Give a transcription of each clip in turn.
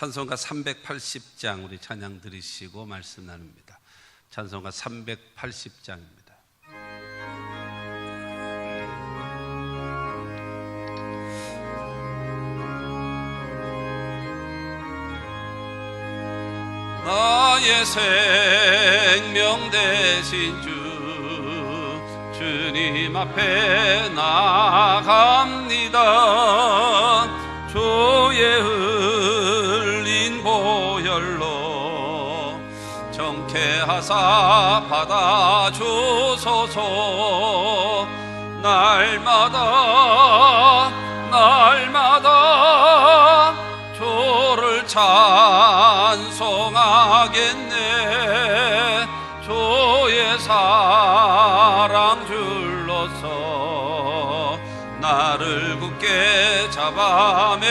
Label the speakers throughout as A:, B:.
A: 찬송가 380장 우리 찬양 들으시고 말씀 나눕니다. 찬송가 380장입니다. 나의 생명 되신 주님 앞에 나아갑니다. 주의 흘린 보혈로 정케하사 받아주소서. 날마다 주를 찬송하겠네. 주의 사랑 줄로서 나를 굳게 잡아매소서.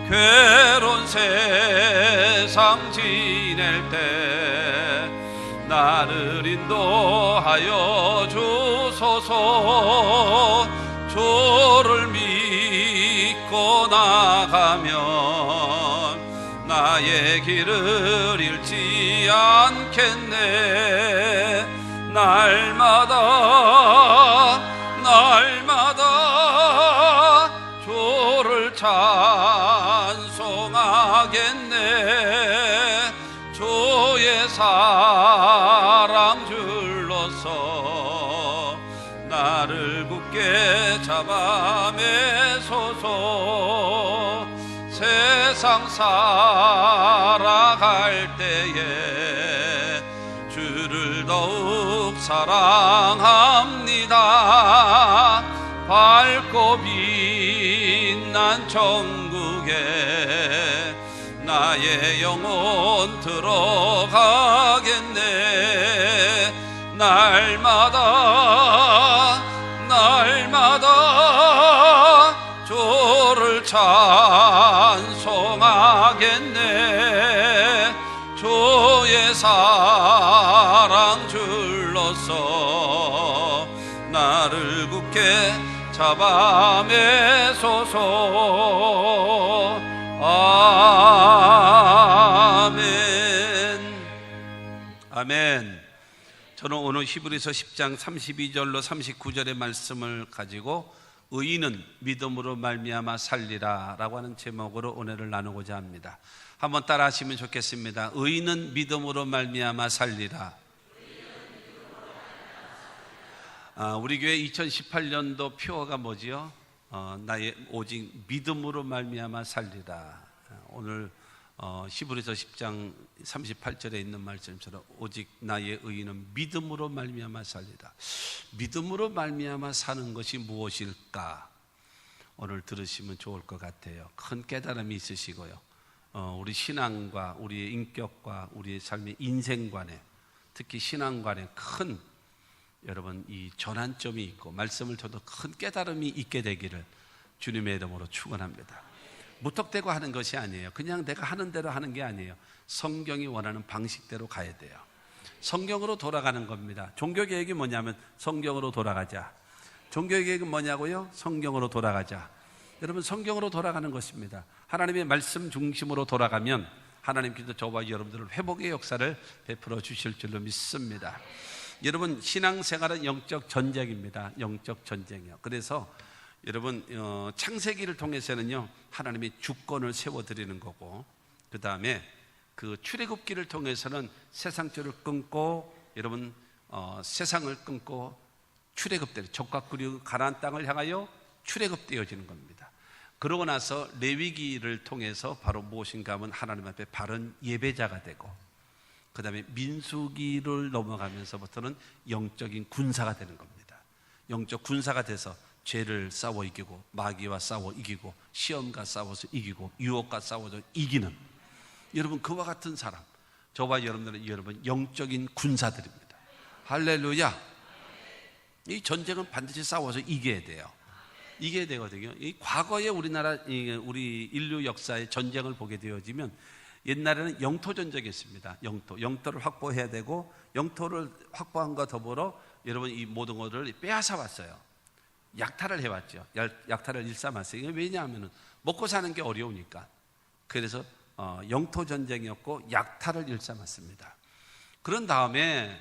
A: 괴로운 세상 지낼 때 나를 인도하여 주소서. 주를 믿고 나가면 나의 길을 잃지 않겠네. 날마다 주를 찬송하겠네. 주의 사랑 줄로서 나를 굳게 잡아매소서. 세상 살아갈 때에 주를 더욱 사랑합니다. 밝고 빛난 천국에 나의 영혼 들어가겠네. 날마다 주를 찬송하겠네. 주의 사랑 줄로서 나를 굳게 잡아매소서. 아멘. 아멘. 저는 오늘 히브리서 10장 32절로 39절의 말씀을 가지고 의인은 믿음으로 말미암아 살리라 라고 하는 제목으로 오늘을 나누고자 합니다. 한번 따라 하시면 좋겠습니다. 의인은 믿음으로 말미암아 살리라. 우리 교회 2018년도 표어가 뭐지요? 나의 오직 믿음으로 말미암아 살리라. 오늘 히브리서 10장 38절에 있는 말씀처럼 오직 나의 의인은 믿음으로 말미암아 살리라. 믿음으로 말미암아 사는 것이 무엇일까? 오늘 들으시면 좋을 것 같아요. 큰 깨달음이 있으시고요. 우리 신앙과 우리의 인격과 우리의 삶의 인생관에, 특히 신앙관에 큰 여러분 이 전환점이 있고 말씀을 저도 큰 깨달음이 있게 되기를 주님의 이름으로 축원합니다. 무턱대고 하는 것이 아니에요. 그냥 내가 하는 대로 하는 게 아니에요. 성경이 원하는 방식대로 가야 돼요. 성경으로 돌아가는 겁니다. 종교개혁이 뭐냐면 성경으로 돌아가자. 종교개혁은 뭐냐고요? 성경으로 돌아가자. 여러분 성경으로 돌아가는 것입니다. 하나님의 말씀 중심으로 돌아가면 하나님께서 저와 여러분들을 회복의 역사를 베풀어 주실 줄로 믿습니다. 여러분 신앙생활은 영적 전쟁입니다. 영적 전쟁이요. 그래서 여러분 창세기를 통해서는요 하나님이 주권을 세워드리는 거고, 그 다음에 그 출애굽기를 통해서는 세상줄을 끊고 여러분 세상을 끊고 출애굽되는 적과 그리고 가나안 땅을 향하여 출애굽되어지는 겁니다. 그러고 나서 레위기를 통해서 바로 무엇인가 하면 하나님 앞에 바른 예배자가 되고, 그 다음에 민수기를 넘어가면서부터는 영적인 군사가 되는 겁니다. 영적 군사가 돼서 죄를 싸워 이기고 마귀와 싸워 이기고 시험과 싸워서 이기고 유혹과 싸워서 이기는, 여러분 그와 같은 사람, 저와 여러분들은 여러분 영적인 군사들입니다. 할렐루야. 이 전쟁은 반드시 싸워서 이겨야 돼요. 이겨야 되거든요. 이 과거에 우리나라 우리 인류 역사의 전쟁을 보게 되어지면 옛날에는 영토 전쟁이 있습니다. 영토를 확보해야 되고, 영토를 확보함과 더불어 여러분 이 모든 것을 빼앗아 왔어요. 약탈을 해왔죠. 약탈을 일삼았어요. 왜냐하면 먹고 사는 게 어려우니까. 그래서 영토 전쟁이었고 약탈을 일삼았습니다. 그런 다음에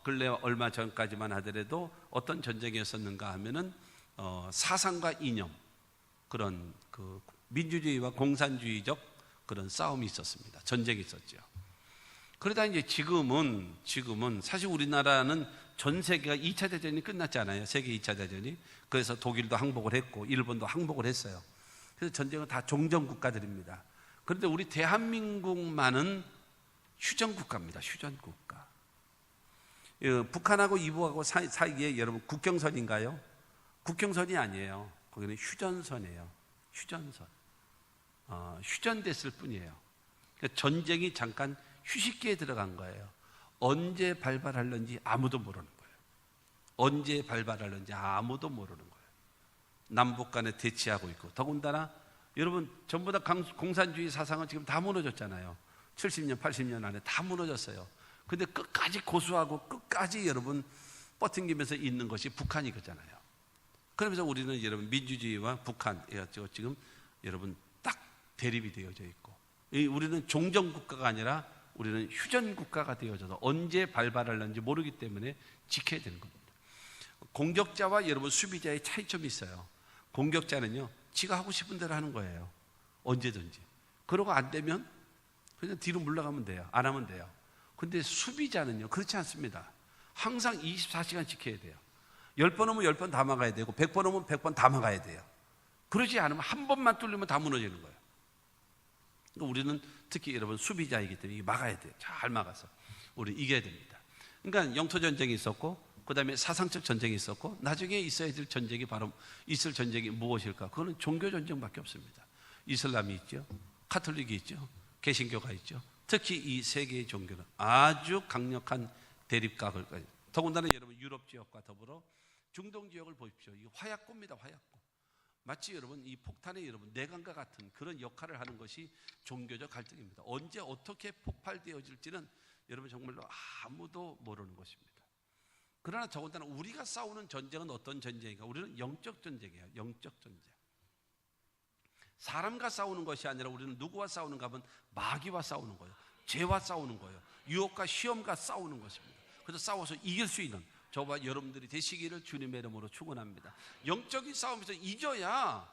A: 근래 얼마 전까지만 하더라도 어떤 전쟁이었었는가 하면은 사상과 이념, 그런 그 민주주의와 공산주의적 그런 싸움이 있었습니다. 전쟁이 있었죠. 그러다 이제 지금은 사실 우리나라는 전 세계가 2차 대전이 끝났지 않아요. 세계 2차 대전이. 그래서 독일도 항복을 했고 일본도 항복을 했어요. 그래서 전쟁은 다 종전국가들입니다. 그런데 우리 대한민국만은 휴전국가입니다. 휴전국가. 북한하고 이북하고 사이에 여러분 국경선인가요? 국경선이 아니에요. 거기는 휴전선이에요. 휴전선. 휴전됐을 뿐이에요. 그러니까 전쟁이 잠깐 휴식기에 들어간 거예요. 언제 발발할는지 아무도 모르는 거예요. 언제 발발할는지 아무도 모르는 거예요. 남북 간에 대치하고 있고, 더군다나 여러분 전부 다 공산주의 사상은 지금 다 무너졌잖아요. 70년, 80년 안에 다 무너졌어요. 근데 끝까지 고수하고 끝까지 여러분 버팅기면서 있는 것이 북한이거잖아요. 그러면서 우리는 여러분 민주주의와 북한 지금 여러분 딱 대립이 되어져 있고, 우리는 종전국가가 아니라 우리는 휴전국가가 되어져서 언제 발발할는지 모르기 때문에 지켜야 되는 겁니다. 공격자와 여러분 수비자의 차이점이 있어요. 공격자는요, 지가 하고 싶은 대로 하는 거예요. 언제든지. 그러고 안 되면 그냥 뒤로 물러가면 돼요. 안 하면 돼요. 근데 수비자는요, 그렇지 않습니다. 항상 24시간 지켜야 돼요. 10번 오면 10번 다 막아야 되고 100번 오면 100번 다 막아야 돼요. 그러지 않으면 한 번만 뚫리면 다 무너지는 거예요. 그러니까 우리는 특히 여러분 수비자이기 때문에 막아야 돼요. 잘 막아서 우리 이겨야 됩니다. 그러니까 영토 전쟁이 있었고, 그 다음에 사상적 전쟁이 있었고, 나중에 있어야 될 전쟁이 바로 있을 전쟁이 무엇일까? 그거는 종교 전쟁밖에 없습니다. 이슬람이 있죠, 카톨릭이 있죠, 개신교가 있죠. 특히 이 세 개의 종교는 아주 강력한 대립각을, 더군다나 여러분 유럽 지역과 더불어 중동 지역을 보십시오. 이 화약고입니다. 화약고. 마치 여러분 이 폭탄의 여러분 내관과 같은 그런 역할을 하는 것이 종교적 갈등입니다. 언제 어떻게 폭발되어질지는 여러분 정말로 아무도 모르는 것입니다. 그러나 더군다나 우리가 싸우는 전쟁은 어떤 전쟁인가? 우리는 영적 전쟁이에요. 영적 전쟁. 사람과 싸우는 것이 아니라 우리는 누구와 싸우는가 하면 마귀와 싸우는 거예요. 죄와 싸우는 거예요. 유혹과 시험과 싸우는 것입니다. 그래서 싸워서 이길 수 있는 저와 여러분들이 되시기를 주님의 이름으로 축원합니다. 영적인 싸움에서 이겨야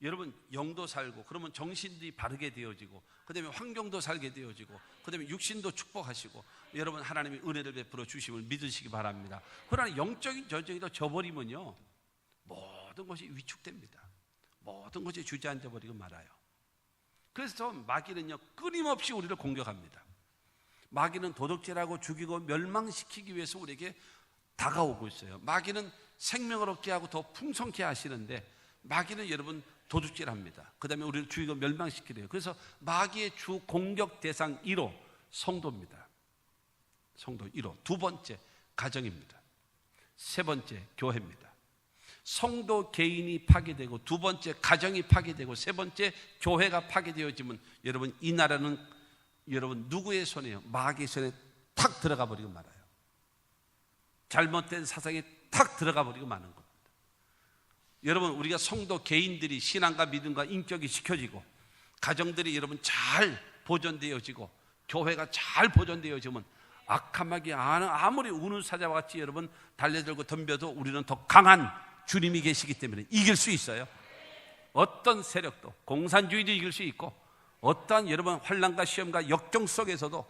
A: 여러분 영도 살고, 그러면 정신이 바르게 되어지고, 그 다음에 환경도 살게 되어지고, 그 다음에 육신도 축복하시고, 여러분 하나님의 은혜를 베풀어 주심을 믿으시기 바랍니다. 그러나 영적인 전쟁이 져버리면요, 모든 것이 위축됩니다. 모든 것이 주저앉아 버리고 말아요. 그래서 마귀는요, 끊임없이 우리를 공격합니다. 마귀는 도둑질하고 죽이고 멸망시키기 위해서 우리에게 다가오고 있어요. 마귀는 생명을 얻게 하고 더 풍성케 하시는데, 마귀는 여러분 도둑질합니다. 그 다음에 우리를 죽이고 멸망시키래요. 그래서 마귀의 주 공격 대상 1호 성도입니다. 성도 1호. 두 번째 가정입니다. 세 번째 교회입니다. 성도 개인이 파괴되고, 두 번째 가정이 파괴되고, 세 번째 교회가 파괴되어지면 여러분 이 나라는 여러분 누구의 손에요? 마귀의 손에 탁 들어가 버리고 말아요. 잘못된 사상에 탁 들어가 버리고 마는 겁니다. 여러분 우리가 성도 개인들이 신앙과 믿음과 인격이 지켜지고, 가정들이 여러분 잘 보존되어지고, 교회가 잘 보존되어지면 악한 마귀 아무리 우는 사자와 같이 여러분 달려들고 덤벼도 우리는 더 강한 주님이 계시기 때문에 이길 수 있어요. 어떤 세력도, 공산주의도 이길 수 있고, 어떠한 여러분 환난과 시험과 역경 속에서도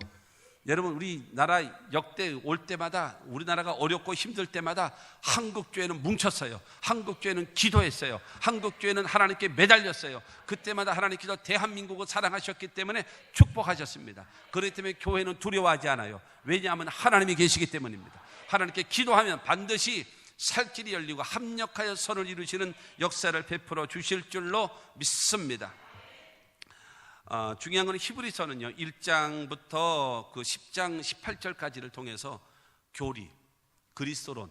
A: 여러분 우리나라 역대 올 때마다, 우리나라가 어렵고 힘들 때마다 한국교회는 뭉쳤어요. 한국교회는 기도했어요. 한국교회는 하나님께 매달렸어요. 그때마다 하나님께서 대한민국을 사랑하셨기 때문에 축복하셨습니다. 그렇기 때문에 교회는 두려워하지 않아요. 왜냐하면 하나님이 계시기 때문입니다. 하나님께 기도하면 반드시 살 길이 열리고 합력하여 선을 이루시는 역사를 베풀어 주실 줄로 믿습니다. 중요한 건 히브리서는요 1장부터 그 10장 18절까지를 통해서 교리, 그리스도론,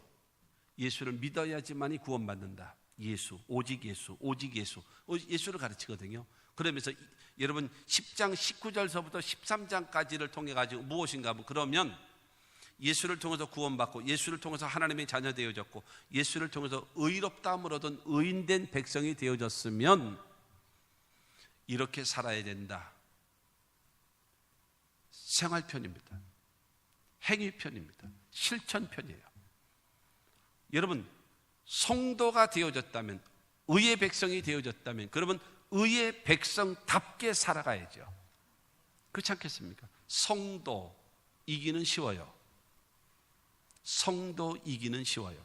A: 예수를 믿어야지만이 구원받는다. 예수, 오직 예수, 오직 예수, 예수를 가르치거든요. 그러면서 여러분 10장 19절서부터 13장까지를 통해 가지고 무엇인가 하면, 그러면 예수를 통해서 구원받고, 예수를 통해서 하나님의 자녀 되어졌고, 예수를 통해서 의롭다함을 얻은 의인된 백성이 되어졌으면 이렇게 살아야 된다. 생활편입니다. 행위편입니다. 실천편이에요. 여러분, 성도가 되어졌다면, 의의 백성이 되어졌다면, 그러면 의의 백성답게 살아가야죠. 그렇지 않겠습니까? 성도 이기는 쉬워요. 성도 이기는 쉬워요.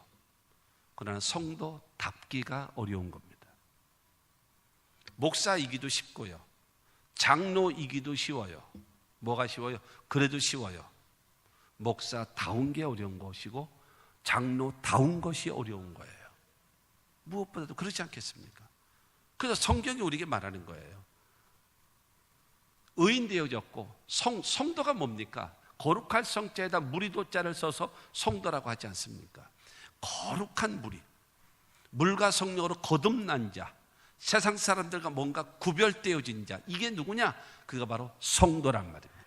A: 그러나 성도답기가 어려운 겁니다. 목사 이기도 쉽고요. 장로 이기도 쉬워요. 뭐가 쉬워요? 그래도 쉬워요. 목사다운 게 어려운 것이고 장로다운 것이 어려운 거예요. 무엇보다도 그렇지 않겠습니까? 그래서 성경이 우리에게 말하는 거예요. 의인 되어졌고, 성도가 뭡니까? 거룩할 성자에다 무리도자를 써서 성도라고 하지 않습니까? 거룩한 무리, 물과 성령으로 거듭난 자, 세상 사람들과 뭔가 구별되어진 자, 이게 누구냐? 그가 바로 성도란 말입니다.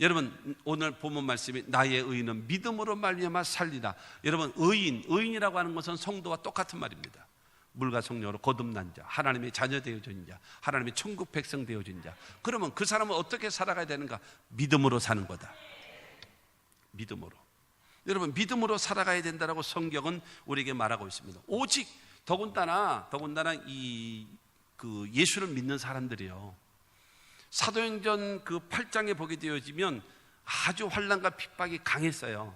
A: 여러분, 오늘 본문 말씀이 나의 의인은 믿음으로 말미암아 살리라. 여러분, 의인이라고 하는 것은 성도와 똑같은 말입니다. 물과 성령으로 거듭난 자, 하나님의 자녀 되어진 자, 하나님의 천국 백성 되어진 자. 그러면 그 사람은 어떻게 살아가야 되는가? 믿음으로 사는 거다. 믿음으로. 여러분, 믿음으로 살아가야 된다라고 성경은 우리에게 말하고 있습니다. 오직 더군다나 그 예수를 믿는 사람들이요, 사도행전 그 8장에 보게 되어지면 아주 환난과 핍박이 강했어요.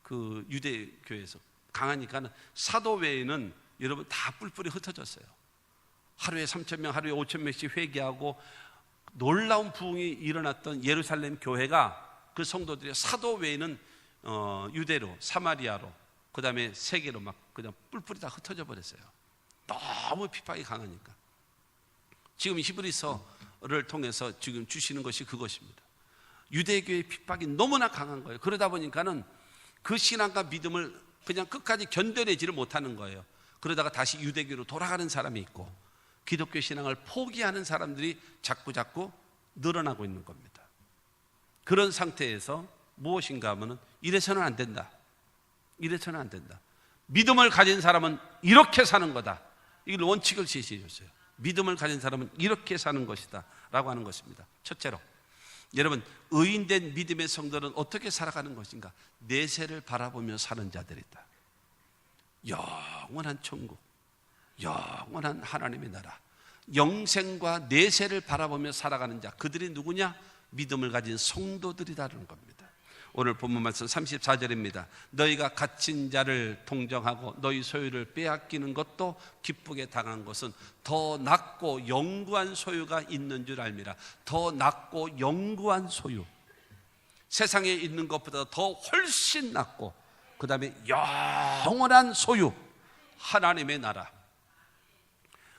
A: 그 유대교회에서 강하니까는 사도 외에는 여러분 다 뿔뿔이 흩어졌어요. 하루에 3,000명, 하루에 5,000명씩 회개하고 놀라운 부흥이 일어났던 예루살렘 교회가, 그 성도들이 사도 외에는 유대로, 사마리아로, 그 다음에 세계로 막 그냥 뿔뿔이 다 흩어져 버렸어요. 너무 핍박이 강하니까. 지금 히브리서를 통해서 지금 주시는 것이 그것입니다. 유대교의 핍박이 너무나 강한 거예요. 그러다 보니까는 그 신앙과 믿음을 그냥 끝까지 견뎌내지를 못하는 거예요. 그러다가 다시 유대교로 돌아가는 사람이 있고, 기독교 신앙을 포기하는 사람들이 자꾸 늘어나고 있는 겁니다. 그런 상태에서 무엇인가 하면은 이래서는 안 된다. 이래서는 안 된다. 믿음을 가진 사람은 이렇게 사는 거다. 이걸 원칙을 제시해 줬어요. 믿음을 가진 사람은 이렇게 사는 것이다 라고 하는 것입니다. 첫째로, 여러분, 의인된 믿음의 성도는 어떻게 살아가는 것인가? 내세를 바라보며 사는 자들이다. 영원한 천국, 영원한 하나님의 나라, 영생과 내세를 바라보며 살아가는 자, 그들이 누구냐? 믿음을 가진 성도들이라는 겁니다. 오늘 본문 말씀 34절입니다. 너희가 갇힌 자를 동정하고 너희 소유를 빼앗기는 것도 기쁘게 당한 것은 더 낫고 영구한 소유가 있는 줄 알미라. 더 낫고 영구한 소유, 세상에 있는 것보다 더 훨씬 낫고, 그 다음에 영원한 소유, 하나님의 나라.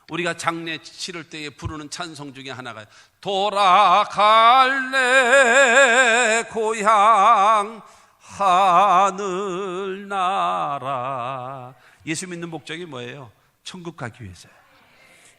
A: 우리가 장례 치를 때에 부르는 찬송 중에 하나가 돌아갈래 고향 하늘나라. 예수 믿는 목적이 뭐예요? 천국 가기 위해서요.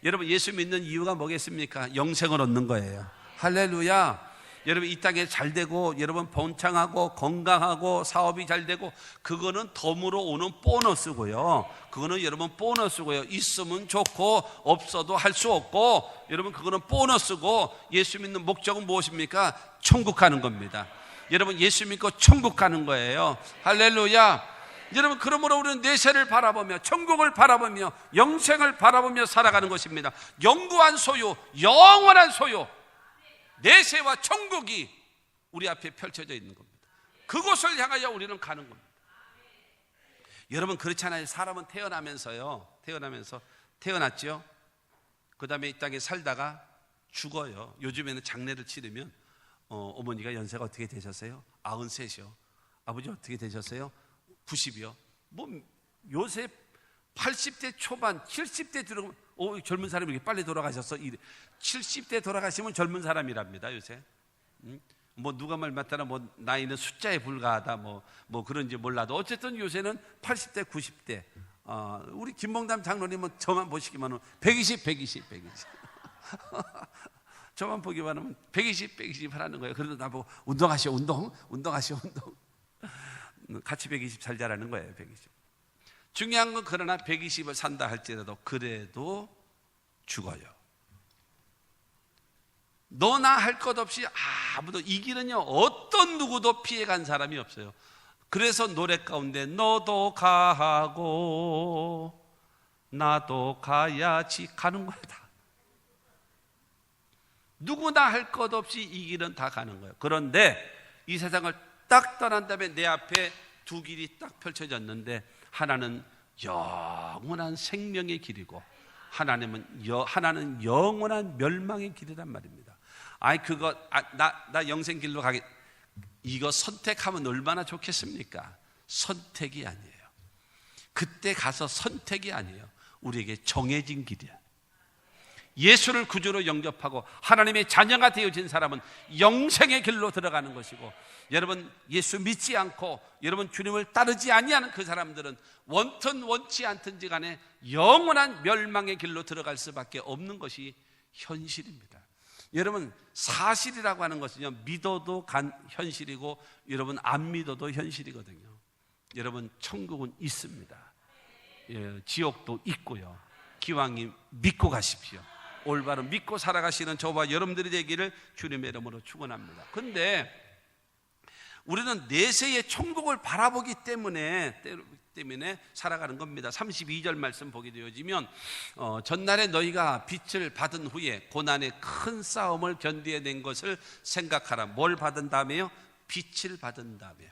A: 여러분, 예수 믿는 이유가 뭐겠습니까? 영생을 얻는 거예요. 할렐루야. 여러분, 이 땅에 잘 되고, 여러분 번창하고 건강하고 사업이 잘 되고, 그거는 덤으로 오는 보너스고요. 그거는 여러분 보너스고요. 있으면 좋고 없어도 할 수 없고, 여러분 그거는 보너스고, 예수 믿는 목적은 무엇입니까? 천국 가는 겁니다. 여러분, 예수 믿고 천국 가는 거예요. 할렐루야. 여러분, 그러므로 우리는 내세를 바라보며 천국을 바라보며 영생을 바라보며 살아가는 것입니다. 영구한 소유, 영원한 소유, 내세와 천국이 우리 앞에 펼쳐져 있는 겁니다. 그곳을 향하여 우리는 가는 겁니다. 여러분, 그렇잖아요. 사람은 태어났죠. 그 다음에 이 땅에 살다가 죽어요. 요즘에는 장례를 치르면 어머니가 연세가 어떻게 되셨어요? 93이요. 아버지 어떻게 되셨어요? 90이요. 뭐 요새 80대 초반, 70대 들어가면 젊은 사람이 이렇게 빨리 돌아가셨어. 70대 돌아가시면 젊은 사람이랍니다, 요새. 뭐 누가 말 맞다나 뭐 나이는 숫자에 불과하다 뭐 그런지 몰라도, 어쨌든 요새는 80대, 90대. 우리 김봉담 장로님은 저만 보시기만 하면 120. 저만 보기만 하면 120 하라는 거예요. 그래도 나보고 운동하시오, 운동. 같이 120 살자라는 거예요, 120. 중요한 건, 그러나 120을 산다 할지라도 그래도 죽어요. 너나 할 것 없이 아무도, 이 길은요 어떤 누구도 피해간 사람이 없어요. 그래서 노래 가운데 너도 가고 나도 가야지 가는 거예요. 다 누구나 할 것 없이 이 길은 다 가는 거예요. 그런데 이 세상을 딱 떠난 다음에 내 앞에 두 길이 딱 펼쳐졌는데, 하나는 영원한 생명의 길이고 하나는 영원한 멸망의 길이란 말입니다. 아니 그거 나 영생 길로 가게, 이거 선택하면 얼마나 좋겠습니까? 선택이 아니에요. 그때 가서 선택이 아니에요. 우리에게 정해진 길이야. 예수를 구주로 영접하고 하나님의 자녀가 되어진 사람은 영생의 길로 들어가는 것이고, 여러분 예수 믿지 않고 여러분 주님을 따르지 아니하는 그 사람들은 원튼 원치 않든지 간에 영원한 멸망의 길로 들어갈 수밖에 없는 것이 현실입니다. 여러분 사실이라고 하는 것은요, 믿어도 현실이고 여러분 안 믿어도 현실이거든요. 여러분 천국은 있습니다. 예, 지옥도 있고요. 기왕이 믿고 가십시오. 올바로 믿고 살아가시는 저와 여러분들이 되기를 주님의 이름으로 축원합니다. 그런데 우리는 내세의 천국을 바라보기 때문에 살아가는 겁니다. 32절 말씀 보게 되어지면 전날에 너희가 빛을 받은 후에 고난의 큰 싸움을 견디어낸 것을 생각하라. 뭘 받은 다음에요? 빛을 받은 다음에.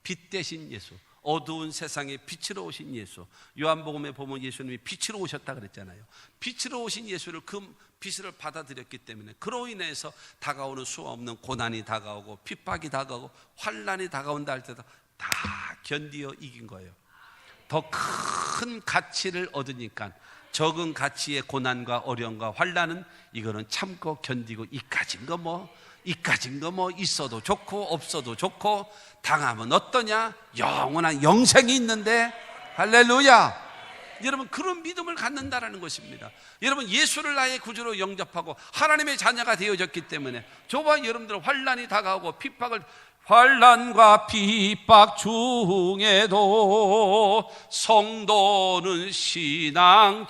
A: 빛 대신 예수, 어두운 세상에 빛으로 오신 예수. 요한복음에 보면 예수님이 빛으로 오셨다 그랬잖아요. 빛으로 오신 예수를, 그 빛을 받아들였기 때문에 그로 인해서 다가오는 수 없는 고난이 다가오고 핍박이 다가오고 환난이 다가온다 할 때도 다 견디어 이긴 거예요. 더 큰 가치를 얻으니까 적은 가치의 고난과 어려움과 환난은 이거는 참고 견디고 이까진 거 뭐 있어도 좋고 없어도 좋고, 당하면 어떠냐? 영원한 영생이 있는데. 할렐루야. 여러분 그런 믿음을 갖는다라는 것입니다. 여러분 예수를 나의 구주로 영접하고 하나님의 자녀가 되어졌기 때문에 저와 여러분들은 환난이 다가오고 환난과 핍박 중에도 성도는 신앙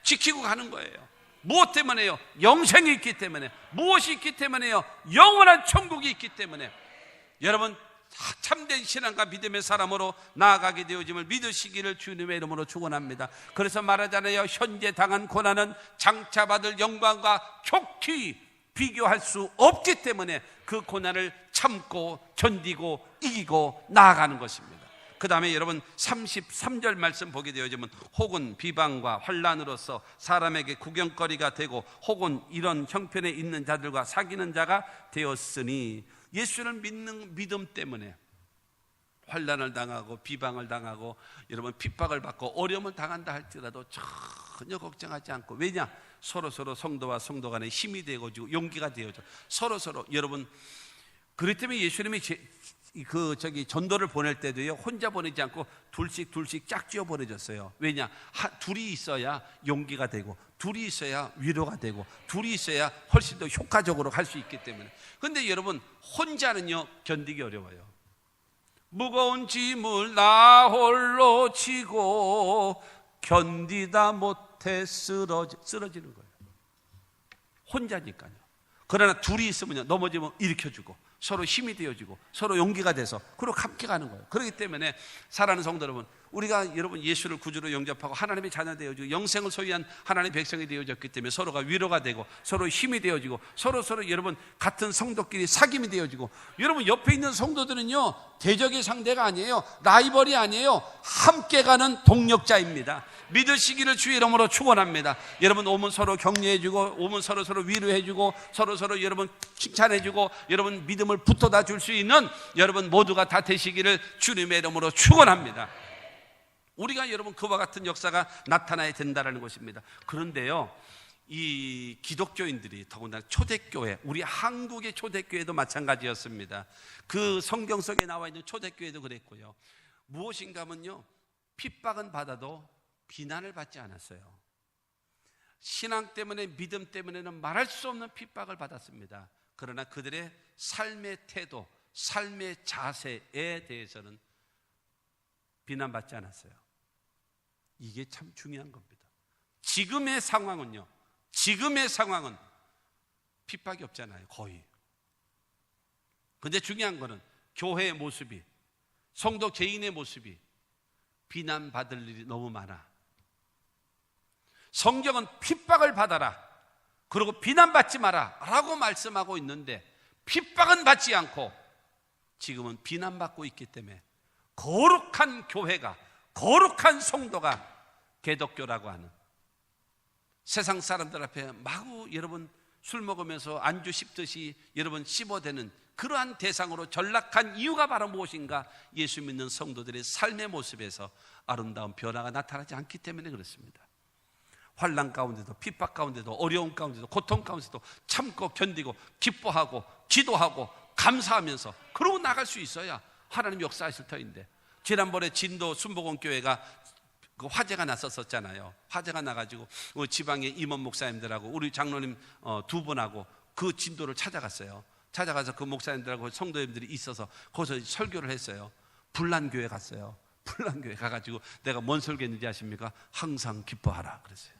A: 지키고 가는 거예요. 무엇 때문에요? 영생이 있기 때문에. 무엇이 있기 때문에요? 영원한 천국이 있기 때문에. 여러분 참된 신앙과 믿음의 사람으로 나아가게 되어짐을 믿으시기를 주님의 이름으로 축원합니다. 그래서 말하잖아요. 현재 당한 고난은 장차 받을 영광과 족히 비교할 수 없기 때문에 그 고난을 참고 견디고 이기고 나아가는 것입니다. 그 다음에 여러분 33절 말씀 보게 되어지면, 혹은 비방과 환난으로서 사람에게 구경거리가 되고 혹은 이런 형편에 있는 자들과 사귀는 자가 되었으니, 예수를 믿는 믿음 때문에 환난을 당하고 비방을 당하고 여러분 핍박을 받고 어려움을 당한다 할지라도 전혀 걱정하지 않고, 왜냐? 서로 성도와 성도 간에 힘이 되어지고 용기가 되어져 서로 여러분. 그렇기 때문에 예수님이 전도를 보낼 때도요, 혼자 보내지 않고 둘씩 짝지어 보내줬어요. 왜냐? 둘이 있어야 용기가 되고, 둘이 있어야 위로가 되고, 둘이 있어야 훨씬 더 효과적으로 할 수 있기 때문에. 그런데 여러분 혼자는요 견디기 어려워요. 무거운 짐을 나 홀로 지고 견디다 못해 쓰러지는 거예요. 혼자니까요. 그러나 둘이 있으면요, 넘어지면 일으켜주고 서로 힘이 되어지고 서로 용기가 돼서 그리고 함께 가는 거예요. 그렇기 때문에 사랑하는 성도 여러분, 우리가 여러분 예수를 구주로 영접하고 하나님의 자녀 되어지고 영생을 소유한 하나님의 백성이 되어졌기 때문에 서로가 위로가 되고 서로 힘이 되어지고 서로 여러분 같은 성도끼리 사귐이 되어지고, 여러분 옆에 있는 성도들은요 대적의 상대가 아니에요. 라이벌이 아니에요. 함께 가는 동력자입니다. 믿으시기를 주의 이름으로 축원합니다. 여러분 오면 서로 격려해주고, 오면 서로 위로해주고, 서로 여러분 칭찬해주고, 여러분 믿음을 붙어다 줄 수 있는 여러분 모두가 다 되시기를 주님의 이름으로 축원합니다. 우리가 여러분 그와 같은 역사가 나타나야 된다는 것입니다. 그런데요, 이 기독교인들이 더군다나 초대교회, 우리 한국의 초대교회도 마찬가지였습니다. 그 성경 속에 나와 있는 초대교회도 그랬고요. 무엇인가 하면요, 핍박은 받아도 비난을 받지 않았어요. 신앙 때문에, 믿음 때문에는 말할 수 없는 핍박을 받았습니다. 그러나 그들의 삶의 태도, 삶의 자세에 대해서는 비난받지 않았어요. 이게 참 중요한 겁니다. 지금의 상황은 핍박이 없잖아요, 거의. 근데 중요한 거는 교회의 모습이, 성도 개인의 모습이 비난받을 일이 너무 많아. 성경은 핍박을 받아라, 그리고 비난받지 마라 라고 말씀하고 있는데 핍박은 받지 않고 지금은 비난받고 있기 때문에 거룩한 교회가, 거룩한 성도가 개독교라고 하는, 세상 사람들 앞에 마구 여러분 술 먹으면서 안주 씹듯이 여러분 씹어대는 그러한 대상으로 전락한 이유가 바로 무엇인가? 예수 믿는 성도들의 삶의 모습에서 아름다운 변화가 나타나지 않기 때문에 그렇습니다. 환난 가운데도, 핍박 가운데도, 어려움 가운데도, 고통 가운데도 참고 견디고 기뻐하고 기도하고 감사하면서 그러고 나갈 수 있어야 하나님 역사하실 터인데, 지난번에 진도 순복음교회가 그 화재가 났었잖아요. 화재가 나가지고 지방의 임원 목사님들하고 우리 장로님 두 분하고 그 진도를 찾아갔어요. 찾아가서 그 목사님들하고 성도님들이 있어서 거기서 설교를 했어요. 불난교회 갔어요. 불난교회 가가지고 내가 뭔 설교했는지 아십니까? 항상 기뻐하라 그랬어요.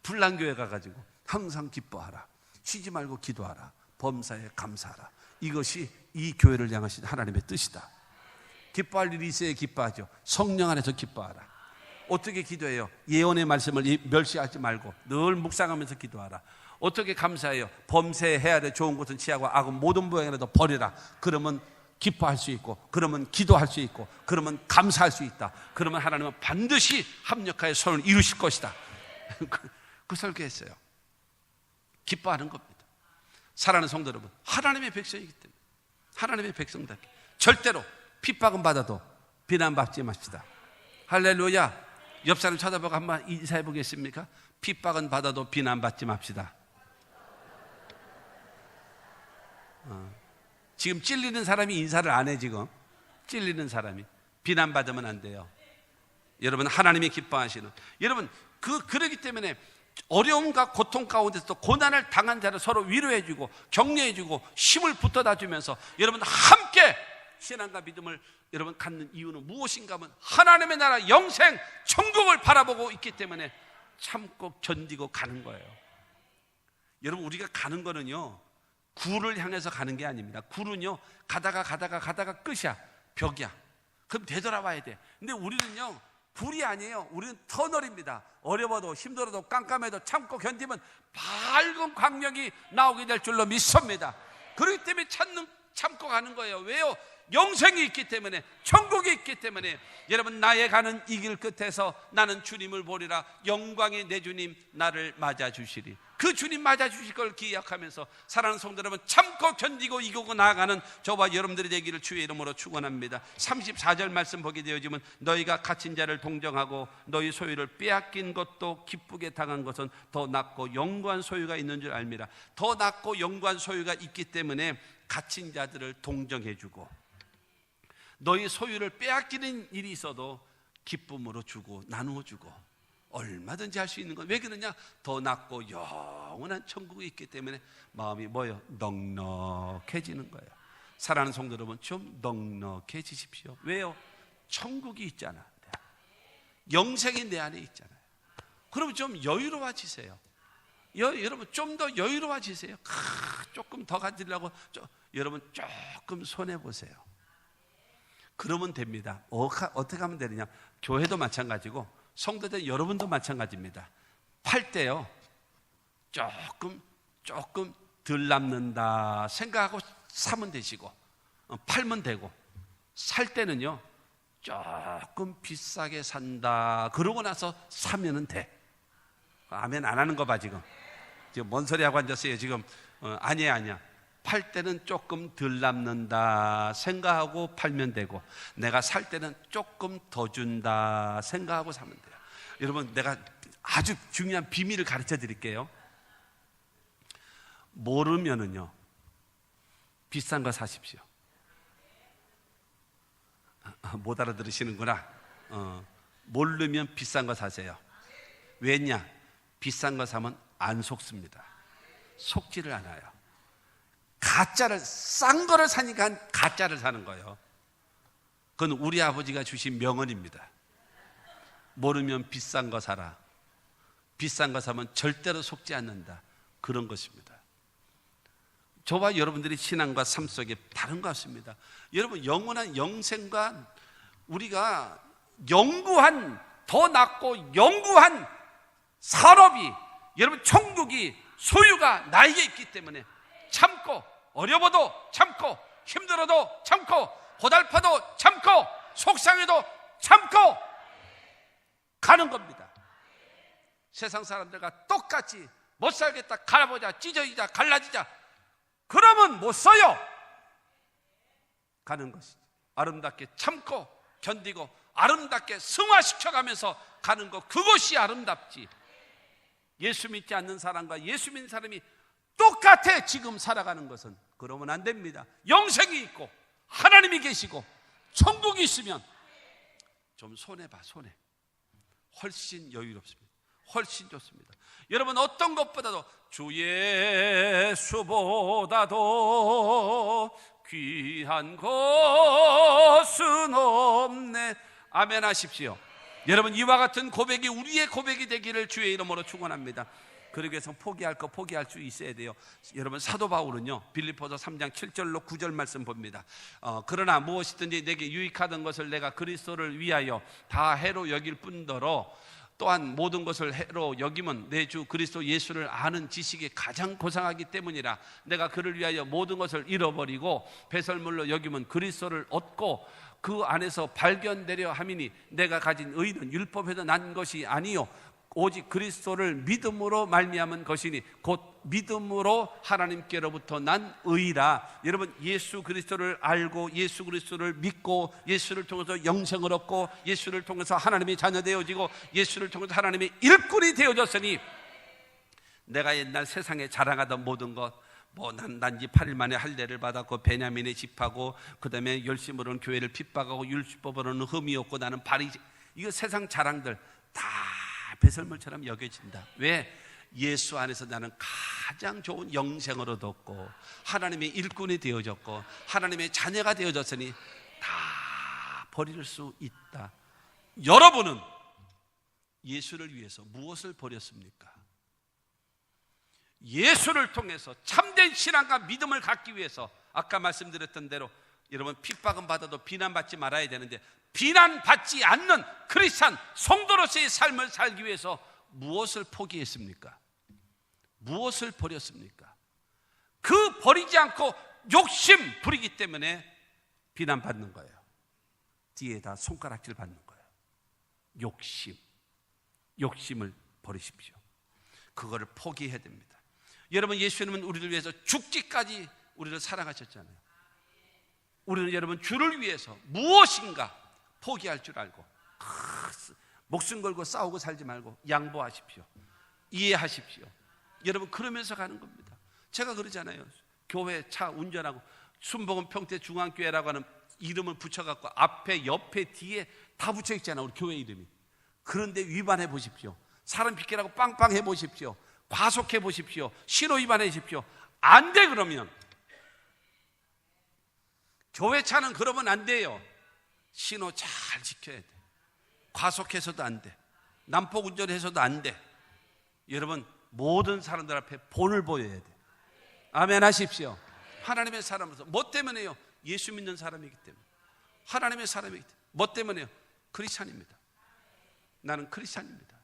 A: 불난교회 가가지고 항상 기뻐하라, 쉬지 말고 기도하라, 범사에 감사하라. 이것이 이 교회를 향하신 하나님의 뜻이다. 기뻐할 일이 있어야 기뻐하죠. 성령 안에서 기뻐하라. 어떻게 기도해요? 예언의 말씀을 멸시하지 말고 늘 묵상하면서 기도하라. 어떻게 감사해요? 범세해야 될 좋은 것은 취하고 악은 모든 모양이라도 버리라. 그러면 기뻐할 수 있고, 그러면 기도할 수 있고, 그러면 감사할 수 있다. 그러면 하나님은 반드시 합력하여 선을 이루실 것이다. 그 설교했어요. 기뻐하는 겁니다. 사랑하는 성도 여러분, 하나님의 백성이기 때문에 하나님의 백성답게 절대로 핍박은 받아도 비난받지 맙시다. 할렐루야. 옆 사람 쳐다보고 한번 인사해 보겠습니까? 핍박은 받아도 비난받지 맙시다. 지금 찔리는 사람이 인사를 안 해. 지금 찔리는 사람이 비난받으면 안 돼요. 여러분, 하나님이 기뻐하시는, 여러분 그러기 때문에 어려움과 고통 가운데서 고난을 당한 자를 서로 위로해주고 격려해주고 힘을 붙어다주면서 여러분 함께 신앙과 믿음을 여러분 갖는 이유는 무엇인가 하면 하나님의 나라 영생 천국을 바라보고 있기 때문에 참고 견디고 가는 거예요. 여러분, 우리가 가는 거는요 굴을 향해서 가는 게 아닙니다. 굴은요 가다가 끝이야. 벽이야. 그럼 되돌아와야 돼. 근데 우리는요 굴이 아니에요. 우리는 터널입니다. 어려워도 힘들어도 깜깜해도 참고 견디면 밝은 광명이 나오게 될 줄로 믿습니다. 그렇기 때문에 참고 가는 거예요. 왜요? 영생이 있기 때문에, 천국이 있기 때문에. 여러분, 나의 가는 이 길 끝에서 나는 주님을 보리라. 영광의 내 주님 나를 맞아 주시리. 그 주님 맞아 주실 걸 기약하면서 사랑하는 성도 여러분, 참고 견디고 이기고 나아가는 저와 여러분들이 되기를 주의 이름으로 축원합니다. 34절 말씀 보게 되어지면 너희가 갇힌 자를 동정하고 너희 소유를 빼앗긴 것도 기쁘게 당한 것은 더 낫고 영구한 소유가 있는 줄 알미라. 더 낫고 영구한 소유가 있기 때문에 갇힌 자들을 동정해주고, 너희 소유를 빼앗기는 일이 있어도 기쁨으로 주고 나누어 주고 얼마든지 할 수 있는 건 왜 그러냐? 더 낫고 영원한 천국이 있기 때문에 마음이 뭐예요? 넉넉해지는 거예요. 사랑하는 성도 여러분, 좀 넉넉해지십시오. 왜요? 천국이 있잖아. 영생이 내 안에 있잖아요. 그러면 좀 여유로워지세요. 여러분 좀 더 여유로워지세요. 조금 더 가지려고 여러분 조금 손해보세요. 그러면 됩니다. 어떻게 하면 되느냐? 교회도 마찬가지고 성도들 여러분도 마찬가지입니다. 팔 때요 조금 덜 남는다 생각하고 사면 되시고, 팔면 되고, 살 때는요 조금 비싸게 산다 그러고 나서 사면은 돼. 아멘 안 하는 거 봐. 지금 뭔 소리 하고 앉았어요 지금. 아니야. 팔 때는 조금 덜 남는다 생각하고 팔면 되고, 내가 살 때는 조금 더 준다 생각하고 사면 돼요. 여러분, 내가 아주 중요한 비밀을 가르쳐 드릴게요. 모르면은요 비싼 거 사십시오. 못 알아들으시는구나. 모르면 비싼 거 사세요. 왜냐? 비싼 거 사면 안 속습니다. 속지를 않아요. 가짜를, 싼 거를 사니까 가짜를 사는 거예요. 그건 우리 아버지가 주신 명언입니다. 모르면 비싼 거 사라. 비싼 거 사면 절대로 속지 않는다. 그런 것입니다. 저와 여러분들이 신앙과 삶 속에 다른 것 같습니다. 여러분, 영원한 영생과 우리가 영구한, 더 낫고 영구한 산업이, 여러분 천국이 소유가 나에게 있기 때문에 참고, 어려워도 참고, 힘들어도 참고, 고달파도 참고, 속상해도 참고 가는 겁니다. 세상 사람들과 똑같이 못 살겠다, 갈아보자, 찢어지자, 갈라지자, 그러면 못 써요. 가는 것이지. 아름답게 참고 견디고 아름답게 승화시켜가면서 가는 것, 그것이 아름답지. 예수 믿지 않는 사람과 예수 믿는 사람이 똑같아 지금 살아가는 것은 그러면 안 됩니다. 영생이 있고 하나님이 계시고 천국이 있으면 좀 손해봐, 손해. 훨씬 여유롭습니다. 훨씬 좋습니다. 여러분, 어떤 것보다도 주 예수보다도 귀한 것은 없네. 아멘 하십시오. 여러분, 이와 같은 고백이 우리의 고백이 되기를 주의 이름으로 축원합니다. 그러기 위해서 포기할 거 포기할 수 있어야 돼요. 여러분, 사도 바울은요, 빌립보서 3장 7절로 9절 말씀 봅니다. 그러나 무엇이든지 내게 유익하던 것을 내가 그리스도를 위하여 다 해로 여길 뿐더러 또한 모든 것을 해로 여기면 내 주 그리스도 예수를 아는 지식이 가장 고상하기 때문이라. 내가 그를 위하여 모든 것을 잃어버리고 배설물로 여기면 그리스도를 얻고 그 안에서 발견되려 함이니 내가 가진 의는 율법에서 난 것이 아니요 오직 그리스도를 믿음으로 말미암은 것이니 곧 믿음으로 하나님께로부터 난 의라. 여러분, 예수 그리스도를 알고 예수 그리스도를 믿고 예수를 통해서 영생을 얻고 예수를 통해서 하나님의 자녀 되어지고 예수를 통해서 하나님의 일꾼이 되어졌으니 내가 옛날 세상에 자랑하던 모든 것, 난지 8일 만에 할례를 받았고 베냐민의 집하고 그 다음에 열심으로는 교회를 핍박하고 율법으로는 흠이 없고 나는 바리새, 이거 세상 자랑들 다 배설물처럼 여겨진다. 왜? 예수 안에서 나는 가장 좋은 영생을 얻었고 하나님의 일꾼이 되어졌고 하나님의 자녀가 되어졌으니 다 버릴 수 있다. 여러분은 예수를 위해서 무엇을 버렸습니까? 예수를 통해서 참된 신앙과 믿음을 갖기 위해서 아까 말씀드렸던 대로 여러분, 핍박은 받아도 비난받지 말아야 되는데 비난받지 않는 크리스찬 성도로서의 삶을 살기 위해서 무엇을 포기했습니까? 무엇을 버렸습니까? 그 버리지 않고 욕심 부리기 때문에 비난받는 거예요. 뒤에다 손가락질 받는 거예요. 욕심을 버리십시오. 그거를 포기해야 됩니다. 여러분, 예수님은 우리를 위해서 죽기까지 우리를 사랑하셨잖아요. 우리는 여러분 주를 위해서 무엇인가 포기할 줄 알고 목숨 걸고 싸우고 살지 말고 양보하십시오. 이해하십시오. 여러분, 그러면서 가는 겁니다. 제가 그러잖아요. 교회 차 운전하고 순복음 평택중앙교회라고 하는 이름을 붙여갖고 앞에 옆에 뒤에 다 붙여있잖아요, 우리 교회 이름이. 그런데 위반해 보십시오. 사람 비키라고 빵빵 해보십시오. 과속해 보십시오. 신호 위반해 보십시오. 안 돼. 그러면 교회 차는 그러면 안 돼요. 신호 잘 지켜야 돼. 과속해서도 안 돼. 난폭 운전해서도 안 돼. 여러분, 모든 사람들 앞에 본을 보여야 돼. 아멘 하십시오. 하나님의 사람으로서. 뭐 때문에요? 예수 믿는 사람이기 때문에. 하나님의 사람이기 때문에. 뭐 때문에요? 크리스찬입니다. 나는 크리스찬입니다.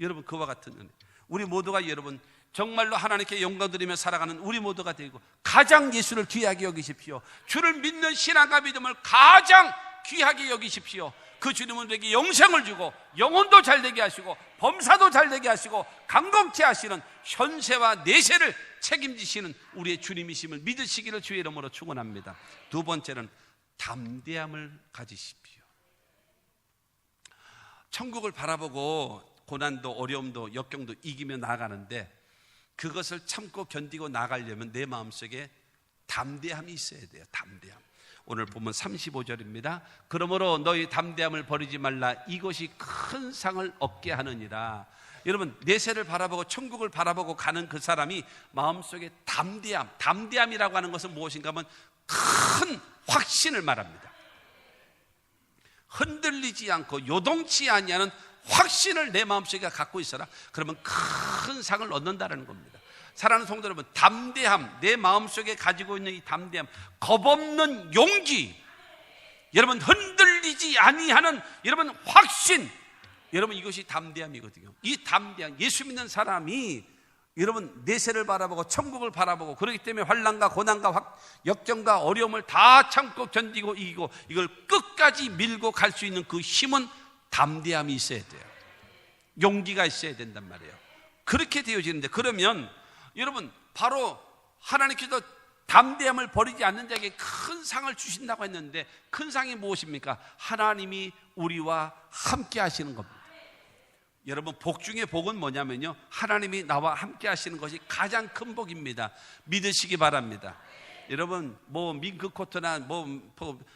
A: 여러분, 그와 같은 은혜. 우리 모두가 여러분 정말로 하나님께 영광 드리며 살아가는 우리 모두가 되고 가장 예수를 귀하게 여기십시오. 주를 믿는 신앙과 믿음을 가장 귀하게 여기십시오. 그 주님은 우리에게 영생을 주고 영혼도 잘되게 하시고 범사도 잘되게 하시고 강건케 하시는 현세와 내세를 책임지시는 우리의 주님이심을 믿으시기를 주의 이름으로 축원합니다. 두 번째는 담대함을 가지십시오. 천국을 바라보고 고난도 어려움도 역경도 이기며 나아가는데 그것을 참고 견디고 나아가려면 내 마음속에 담대함이 있어야 돼요. 담대함. 오늘 보면 35절입니다. 그러므로 너희 담대함을 버리지 말라. 이것이 큰 상을 얻게 하느니라. 여러분, 내세를 바라보고 천국을 바라보고 가는 그 사람이 마음속에 담대함이라고 하는 것은 무엇인가 하면 큰 확신을 말합니다. 흔들리지 않고 요동치 아니하는 확신을 내 마음속에 갖고 있어라. 그러면 큰 상을 얻는다는 겁니다. 사랑하는 성도 여러분, 담대함, 내 마음속에 가지고 있는 이 담대함, 겁없는 용기, 여러분 흔들리지 아니하는 여러분 확신, 여러분 이것이 담대함이거든요. 이 담대함, 예수 믿는 사람이 여러분 내세를 바라보고 천국을 바라보고, 그렇기 때문에 환난과 고난과 역경과 어려움을 다 참고 견디고 이기고 이걸 끝까지 밀고 갈 수 있는 그 힘은 담대함이 있어야 돼요. 용기가 있어야 된단 말이에요. 그렇게 되어지는데, 그러면 여러분 바로 하나님께서 담대함을 버리지 않는 자에게 큰 상을 주신다고 했는데, 큰 상이 무엇입니까? 하나님이 우리와 함께 하시는 겁니다. 여러분 복 중에 복은 뭐냐면요, 하나님이 나와 함께 하시는 것이 가장 큰 복입니다. 믿으시기 바랍니다. 여러분 뭐 밍크 코트나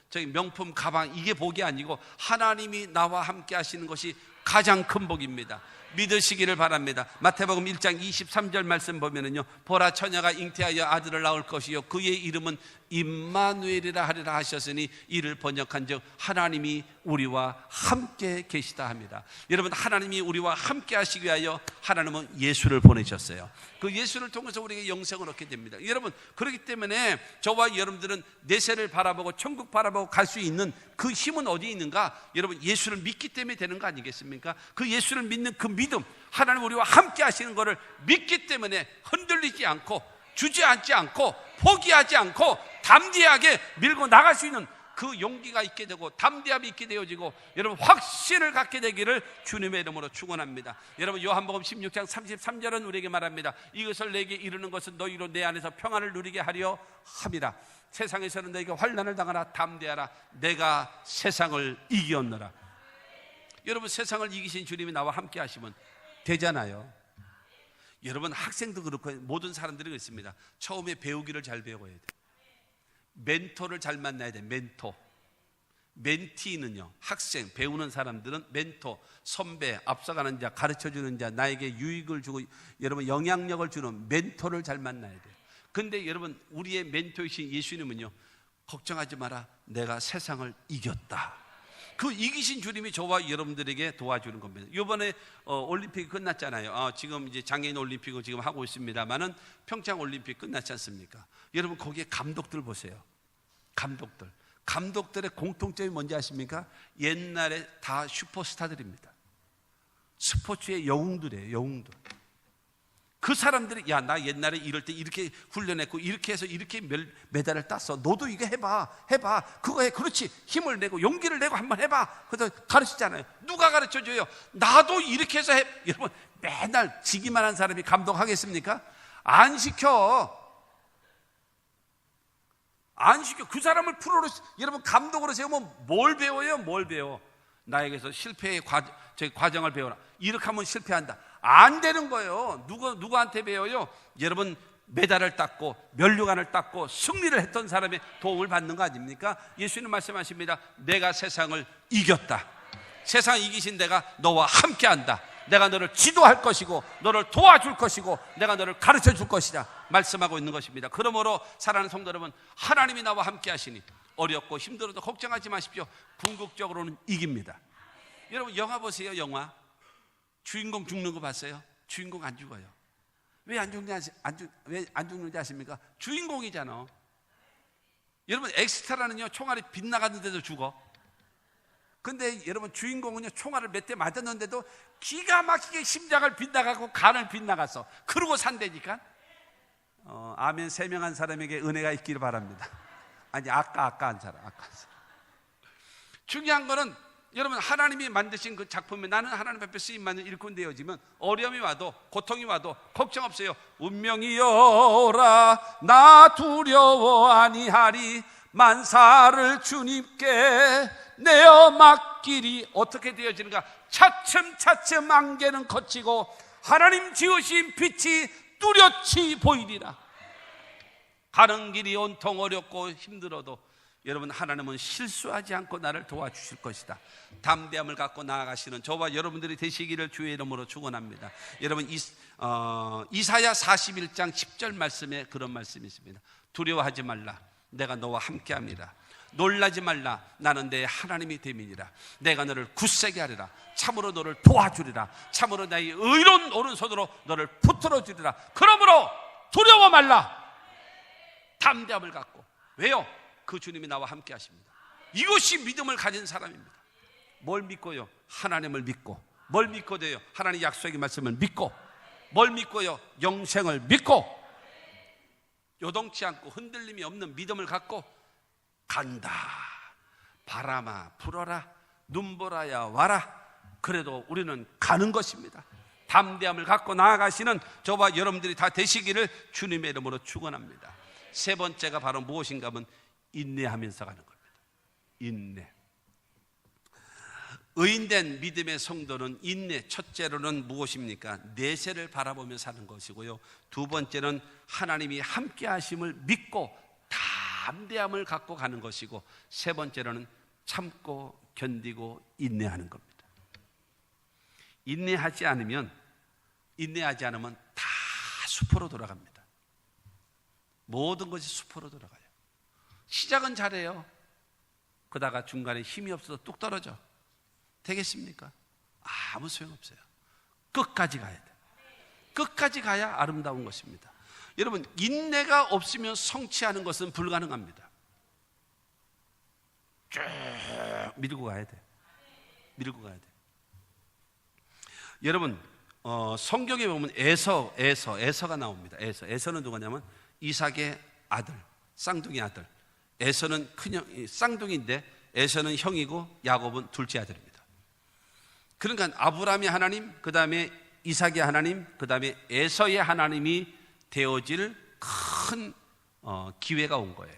A: 저기 명품 가방, 이게 복이 아니고 하나님이 나와 함께 하시는 것이 가장 큰 복입니다. 믿으시기를 바랍니다. 마태복음 1장 23절 말씀 보면은요, 보라 처녀가 잉태하여 아들을 낳을 것이요 그의 이름은 임마누엘이라 하리라 하셨으니, 이를 번역한즉 하나님이 우리와 함께 계시다 합니다. 여러분 하나님이 우리와 함께 하시기 위하여 하나님은 예수를 보내셨어요. 그 예수를 통해서 우리에게 영생을 얻게 됩니다. 여러분 그렇기 때문에 저와 여러분들은 내세를 바라보고 천국 바라보고 갈 수 있는 그 힘은 어디 있는가? 여러분 예수를 믿기 때문에 되는 거 아니겠습니까? 그 예수를 믿는 그 믿음, 하나님 우리와 함께 하시는 것을 믿기 때문에 흔들리지 않고 주저앉지 않고 포기하지 않고 담대하게 밀고 나갈 수 있는 그 용기가 있게 되고 담대함이 있게 되어지고, 여러분 확신을 갖게 되기를 주님의 이름으로 축원합니다. 여러분 요한복음 16장 33절은 우리에게 말합니다. 이것을 내게 이르는 것은 너희로 내 안에서 평안을 누리게 하려 함이라. 세상에서는 너희가 환난을 당하라. 담대하라. 내가 세상을 이기었노라. 여러분 세상을 이기신 주님이 나와 함께 하시면 되잖아요. 여러분 학생도 그렇고 모든 사람들이 그렇습니다. 처음에 배우기를 잘 배워야 돼. 멘토를 잘 만나야 돼. 멘토. 멘티는요, 학생, 배우는 사람들은 멘토, 선배, 앞서가는 자, 가르쳐주는 자, 나에게 유익을 주고 여러분 영향력을 주는 멘토를 잘 만나야 돼요. 근데 여러분 우리의 멘토이신 예수님은요, 걱정하지 마라, 내가 세상을 이겼다. 그 이기신 주님이 저와 여러분들에게 도와주는 겁니다. 이번에 올림픽이 끝났잖아요. 지금 이제 장애인 올림픽을 지금 하고 있습니다만은 평창 올림픽 끝났지 않습니까? 여러분 거기에 감독들 보세요. 감독들의 공통점이 뭔지 아십니까? 옛날에 다 슈퍼스타들입니다. 스포츠의 영웅들이에요. 영웅들. 그 사람들이 야, 나 옛날에 이럴 때 이렇게 훈련했고 이렇게 해서 이렇게 메달을 땄어. 너도 이거 해봐. 그거 해. 그렇지. 힘을 내고 용기를 내고 한번 해봐. 그래서 가르치잖아요. 누가 가르쳐줘요? 나도 이렇게 해서 해. 여러분 맨날 지기만 한 사람이 감독하겠습니까? 안 시켜. 그 사람을 프로로 여러분 감독으로 세우면 뭘 배워요? 뭘 배워? 나에게서 실패의 과정을 배워라. 이렇게 하면 실패한다. 안 되는 거예요. 누구한테 배워요? 여러분 메달을 땄고 면류관을 땄고 승리를 했던 사람의 도움을 받는 거 아닙니까? 예수님 말씀하십니다. 내가 세상을 이겼다. 세상 이기신 내가 너와 함께한다. 내가 너를 지도할 것이고 너를 도와줄 것이고 내가 너를 가르쳐 줄 것이다 말씀하고 있는 것입니다. 그러므로 사랑하는 성도 여러분, 하나님이 나와 함께 하시니 어렵고 힘들어도 걱정하지 마십시오. 궁극적으로는 이깁니다. 여러분 영화 보세요. 영화 주인공 죽는 거 봤어요? 주인공 안 죽어요. 왜 안 죽는지 아십니까? 주인공이잖아. 여러분 엑스트라는요 총알이 빗나갔는데도 죽어. 근데 여러분 주인공은요 총알을 몇 대 맞았는데도 기가 막히게 심장을 빗나가고 간을 빗나갔어. 그러고 산다니까. 아멘 3명 한 사람에게 은혜가 있기를 바랍니다. 아니 아까 한 사람. 중요한 거는 여러분 하나님이 만드신 그 작품에 나는 하나님 앞에 쓰임받는 일꾼 되어지면 어려움이 와도 고통이 와도 걱정 없어요. 운명이여라 나 두려워 아니하리 만사를 주님께 내어 맡기리. 어떻게 되어지는가? 차츰차츰 안개는 걷히고 하나님 지으신 빛이 뚜렷이 보이리라. 가는 길이 온통 어렵고 힘들어도 여러분 하나님은 실수하지 않고 나를 도와주실 것이다. 담대함을 갖고 나아가시는 저와 여러분들이 되시기를 주의 이름으로 축원합니다. 여러분 이사야 41장 10절 말씀에 그런 말씀이 있습니다. 두려워하지 말라 내가 너와 함께합니다. 놀라지 말라. 나는 내 하나님이 됨이니라. 내가 너를 굳세게 하리라. 참으로 너를 도와주리라. 참으로 나의 의로운 오른손으로 너를 붙들어 주리라. 그러므로 두려워 말라. 담대함을 갖고. 왜요? 그 주님이 나와 함께 하십니다. 이것이 믿음을 가진 사람입니다. 뭘 믿고요? 하나님을 믿고. 뭘 믿고 돼요? 하나님 약속의 말씀을 믿고. 뭘 믿고요? 영생을 믿고. 요동치 않고 흔들림이 없는 믿음을 갖고 간다. 바람아 불어라. 눈보라야 와라. 그래도 우리는 가는 것입니다. 담대함을 갖고 나아가시는 저와 여러분들이 다 되시기를 주님의 이름으로 축원합니다. 세 번째가 바로 무엇인가 하면 인내하면서 가는 겁니다. 인내. 의인된 믿음의 성도는 인내. 첫째로는 무엇입니까? 내세를 바라보며 사는 것이고요. 두 번째는 하나님이 함께 하심을 믿고 담대함을 갖고 가는 것이고, 세 번째로는 참고 견디고 인내하는 겁니다. 인내하지 않으면 다 숲으로 돌아갑니다. 모든 것이 숲으로 돌아가요. 시작은 잘해요. 그러다가 중간에 힘이 없어서 뚝 떨어져. 되겠습니까? 아무 소용없어요. 끝까지 가야 돼. 끝까지 가야 아름다운 것입니다. 여러분, 인내가 없으면 성취하는 것은 불가능합니다. 쭉 밀고 가야 돼. 밀고 가야 돼. 여러분, 성경에 보면 에서가 나옵니다. 에서는 누구냐면 이삭의 아들, 쌍둥이 아들. 에서는 큰형, 쌍둥이인데 에서는 형이고 야곱은 둘째 아들입니다. 그러니까 아브라함의 하나님, 그 다음에 이삭의 하나님, 그 다음에 에서의 하나님이 되어질 큰 기회가 온 거예요.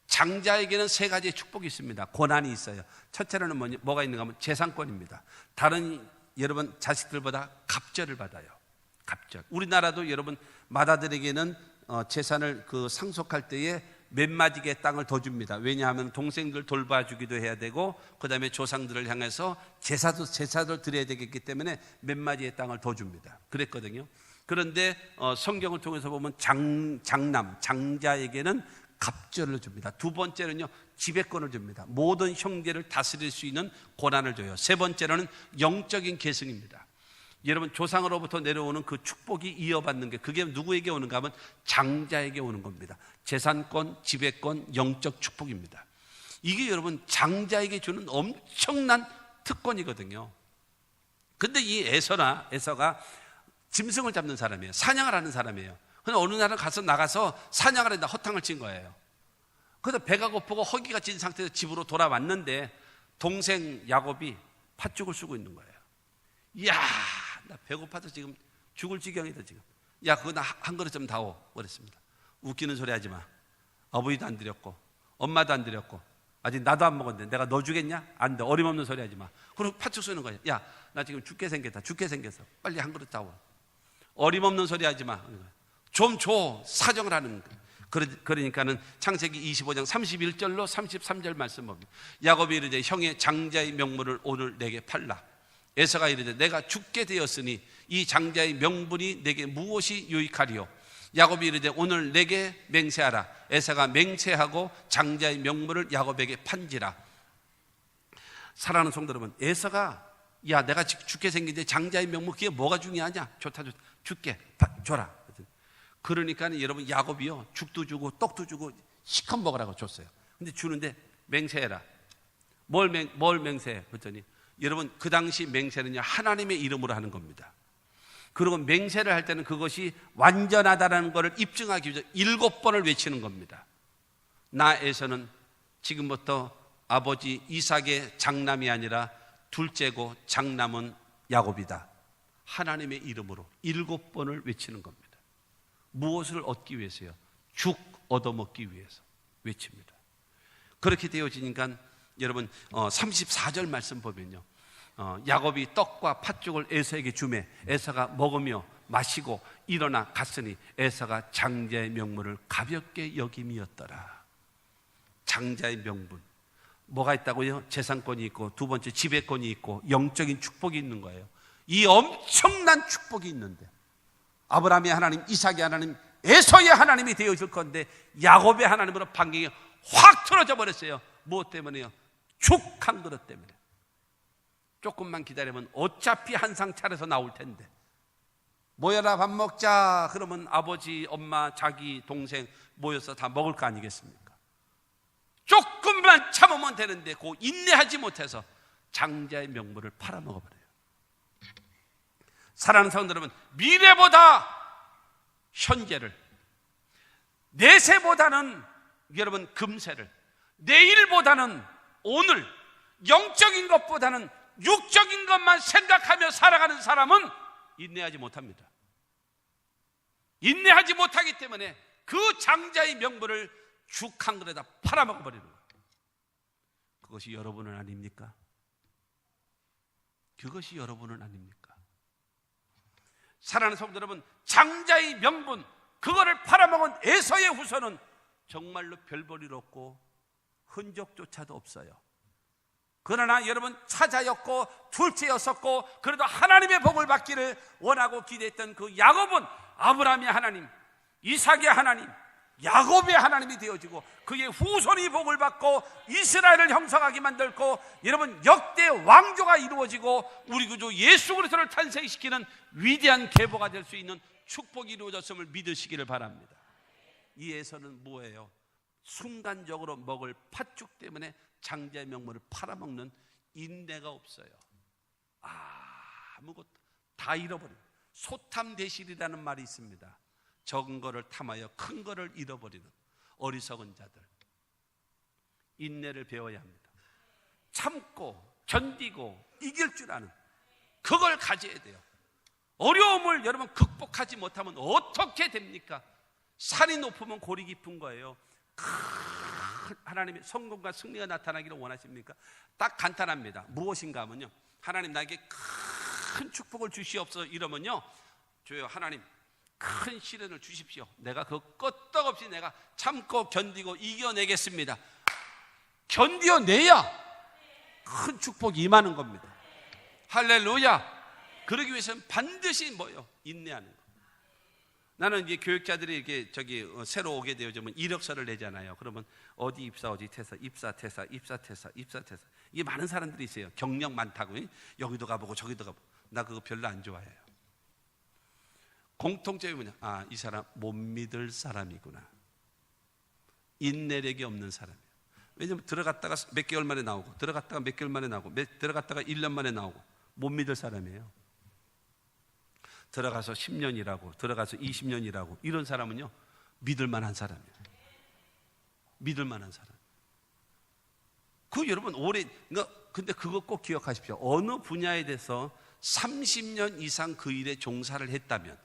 A: 장자에게는 세 가지의 축복이 있습니다. 고난이 있어요. 첫째로는 뭐가 있는가 하면 재산권입니다. 다른 여러분 자식들보다 갑절을 받아요. 갑절. 우리나라도 여러분 맏아들에게는 재산을 상속할 때에 몇 마디의 땅을 더 줍니다. 왜냐하면 동생들 돌봐주기도 해야 되고, 그 다음에 조상들을 향해서 제사도 드려야 되겠기 때문에 몇 마디의 땅을 더 줍니다. 그랬거든요. 그런데 성경을 통해서 보면 장자에게는 갑절을 줍니다. 두 번째는요, 지배권을 줍니다. 모든 형제를 다스릴 수 있는 권한을 줘요. 세 번째로는 영적인 계승입니다. 여러분, 조상으로부터 내려오는 그 축복이 이어받는 게, 그게 누구에게 오는가 하면 장자에게 오는 겁니다. 재산권, 지배권, 영적 축복입니다. 이게 여러분 장자에게 주는 엄청난 특권이거든요. 근데 이 에서가 짐승을 잡는 사람이에요. 사냥을 하는 사람이에요. 근데 어느 날은 나가서 사냥을 했다 허탕을 친 거예요. 그래서 배가 고프고 허기가 진 상태에서 집으로 돌아왔는데 동생 야곱이 팥죽을 쓰고 있는 거예요. 이야, 나 배고파서 지금 죽을 지경이다 지금. 야, 그거 나 한 그릇 좀 다오 그랬습니다. 웃기는 소리 하지 마. 어버이도 안 드렸고 엄마도 안 드렸고 아직 나도 안 먹었는데 내가 너 주겠냐? 안 돼. 어림없는 소리 하지 마. 그리고 팥죽 쓰는 거예요. 야, 나 지금 죽게 생겼어. 빨리 한 그릇 다오. 어림없는 소리 하지 마. 좀 줘. 사정을 하는 거예요. 그러니까는 창세기 25장 31절로 33절 말씀 봅니다. 야곱이 이르되 형의 장자의 명분을 오늘 내게 팔라. 에서가 이르되 내가 죽게 되었으니 이 장자의 명분이 내게 무엇이 유익하리요? 야곱이 이르되 오늘 내게 맹세하라. 에서가 맹세하고 장자의 명분을 야곱에게 판지라. 사랑하는 성도 여러분, 에서가 야, 내가 죽게 생긴데 장자의 명분 그게 뭐가 중요하냐? 좋다. 줄게. 줘라. 그러니까 여러분, 야곱이요, 죽도 주고 떡도 주고 시컷 먹으라고 줬어요. 근데 주는데 맹세해라. 뭘 맹세해? 그랬더니 여러분, 그 당시 맹세는요, 하나님의 이름으로 하는 겁니다. 그리고 맹세를 할 때는 그것이 완전하다는 것을 입증하기 위해서 7번을 외치는 겁니다. 나에서는 지금부터 아버지 이삭의 장남이 아니라 둘째고 장남은 야곱이다. 하나님의 이름으로 7번을 외치는 겁니다. 무엇을 얻기 위해서요? 죽 얻어먹기 위해서 외칩니다. 그렇게 되어지니까 여러분 34절 말씀 보면요, 야곱이 떡과 팥죽을 에서에게 주매 에서가 먹으며 마시고 일어나 갔으니 에서가 장자의 명분을 가볍게 여김이었더라. 장자의 명분 뭐가 있다고요? 재산권이 있고, 두 번째 지배권이 있고, 영적인 축복이 있는 거예요. 이 엄청난 축복이 있는데 아브라함의 하나님, 이삭의 하나님, 에서의 하나님이 되어질 건데 야곱의 하나님으로 반경이 확 틀어져 버렸어요. 무엇 때문에요? 죽 한 그릇 때문에. 조금만 기다리면 어차피 한 상 차려서 나올 텐데, 모여라 밥 먹자 그러면 아버지, 엄마, 자기, 동생 모여서 다 먹을 거 아니겠습니까? 조금만 참으면 되는데 그 인내하지 못해서 장자의 명분을 팔아먹어버려요. 사랑하는 성도 여러분, 미래보다 현재를, 내세보다는 여러분 금세를, 내일보다는 오늘, 영적인 것보다는 육적인 것만 생각하며 살아가는 사람은 인내하지 못합니다. 인내하지 못하기 때문에 그 장자의 명분을 죽 한 그릇에다 팔아먹어버리는 거예요. 그것이 여러분은 아닙니까? 그것이 여러분은 아닙니까? 사랑하는 성도 여러분, 장자의 명분, 그거를 팔아먹은 에서의 후손은 정말로 별 볼 일 없고 흔적조차도 없어요. 그러나 여러분, 차자였고 둘째였었고 그래도 하나님의 복을 받기를 원하고 기대했던 그 야곱은 아브라함의 하나님, 이삭의 하나님, 야곱의 하나님이 되어지고 그의 후손이 복을 받고 이스라엘을 형성하게 만들고 여러분, 역대 왕조가 이루어지고 우리 구주 예수 그리스도를 탄생시키는 위대한 계보가 될 수 있는 축복이 이루어졌음을 믿으시기를 바랍니다. 이에서는 뭐예요? 순간적으로 먹을 팥죽 때문에 장자의 명분을 팔아먹는 인내가 없어요. 아무것도 다 잃어버려요. 소탐대실이라는 말이 있습니다. 적은 거를 탐하여 큰 거를 잃어버리는 어리석은 자들. 인내를 배워야 합니다. 참고 견디고 이길 줄 아는, 그걸 가져야 돼요. 어려움을 여러분 극복하지 못하면 어떻게 됩니까? 산이 높으면 골이 깊은 거예요. 하나님의 성공과 승리가 나타나기를 원하십니까? 딱 간단합니다. 무엇인가 하면요, 하나님 나에게 큰 축복을 주시옵소서 이러면요, 주여 하나님 큰 시련을 주십시오. 내가 그 끄떡없이 내가 참고 견디고 이겨내겠습니다. 견뎌내야 큰 축복이 임하는 겁니다. 할렐루야. 그러기 위해서는 반드시 뭐요? 인내하는 거. 나는 이제 교육자들이 이렇게 새로 오게 되어지면 이력서를 내잖아요. 그러면 어디 입사, 어디 퇴사, 입사, 퇴사, 입사, 퇴사, 입사, 퇴사. 이게 많은 사람들이 있어요. 경력 많다고. 여기도 가보고 저기도 가보고. 나 그거 별로 안 좋아해요. 공통점이 뭐냐? 이 사람 못 믿을 사람이구나. 인내력이 없는 사람이에요. 왜냐면 들어갔다가 몇 개월 만에 나오고, 들어갔다가 몇 개월 만에 나오고, 들어갔다가 1년 만에 나오고, 못 믿을 사람이에요. 들어가서 10년 일하고 들어가서 20년 일하고 이런 사람은요, 믿을 만한 사람이에요. 믿을 만한 사람. 그 여러분 근데 그거 꼭 기억하십시오. 어느 분야에 대해서 30년 이상 그 일에 종사를 했다면,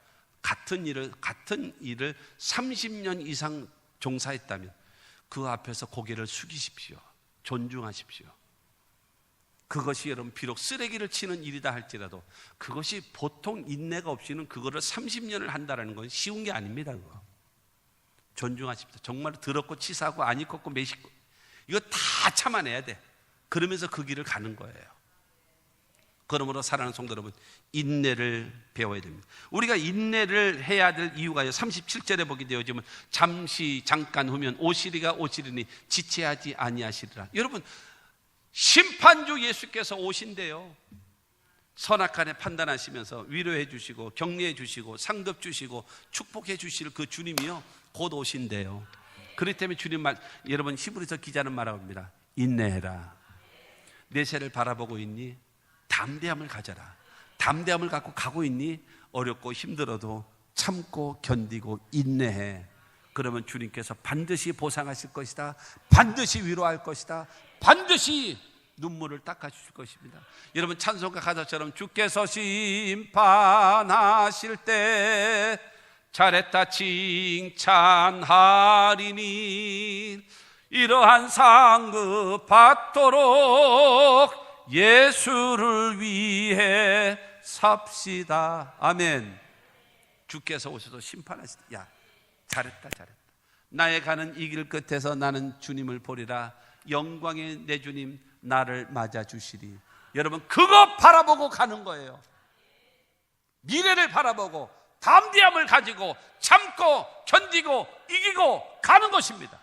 A: 같은 일을 30년 이상 종사했다면 그 앞에서 고개를 숙이십시오. 존중하십시오. 그것이 여러분 비록 쓰레기를 치는 일이다 할지라도 그것이 보통 인내가 없이는 그거를 30년을 한다는 건 쉬운 게 아닙니다. 그거. 존중하십시오. 정말 더럽고 치사하고 안 익었고 매식고 이거 다 참아내야 돼. 그러면서 그 길을 가는 거예요. 그러므로 사랑하는 성도 여러분, 인내를 배워야 됩니다. 우리가 인내를 해야 될 이유가요, 37절에 보게 되어지면 잠깐 후면 오시리니 지체하지 아니하시리라. 여러분, 심판주 예수께서 오신대요. 선악간에 판단하시면서 위로해 주시고 격려해 주시고 상급 주시고 축복해 주실 그 주님이요 곧 오신대요. 그렇기 때문에 주님 여러분 히브리서 기자는 말하고 합니다. 인내해라. 내 새를 바라보고 있니? 담대함을 가져라. 담대함을 갖고 가고 있니? 어렵고 힘들어도 참고 견디고 인내해. 그러면 주님께서 반드시 보상하실 것이다. 반드시 위로할 것이다. 반드시 눈물을 닦아주실 것입니다. 여러분 찬송가 가사처럼 주께서 심판하실 때 잘했다 칭찬하리니 이러한 상급 받도록 예수를 위해 삽시다. 아멘. 주께서 오셔서 심판하시다. 야, 잘했다. 나의 가는 이 길 끝에서 나는 주님을 보리라. 영광의 내 주님 나를 맞아주시리. 여러분 그거 바라보고 가는 거예요. 미래를 바라보고 담대함을 가지고 참고 견디고 이기고 가는 것입니다.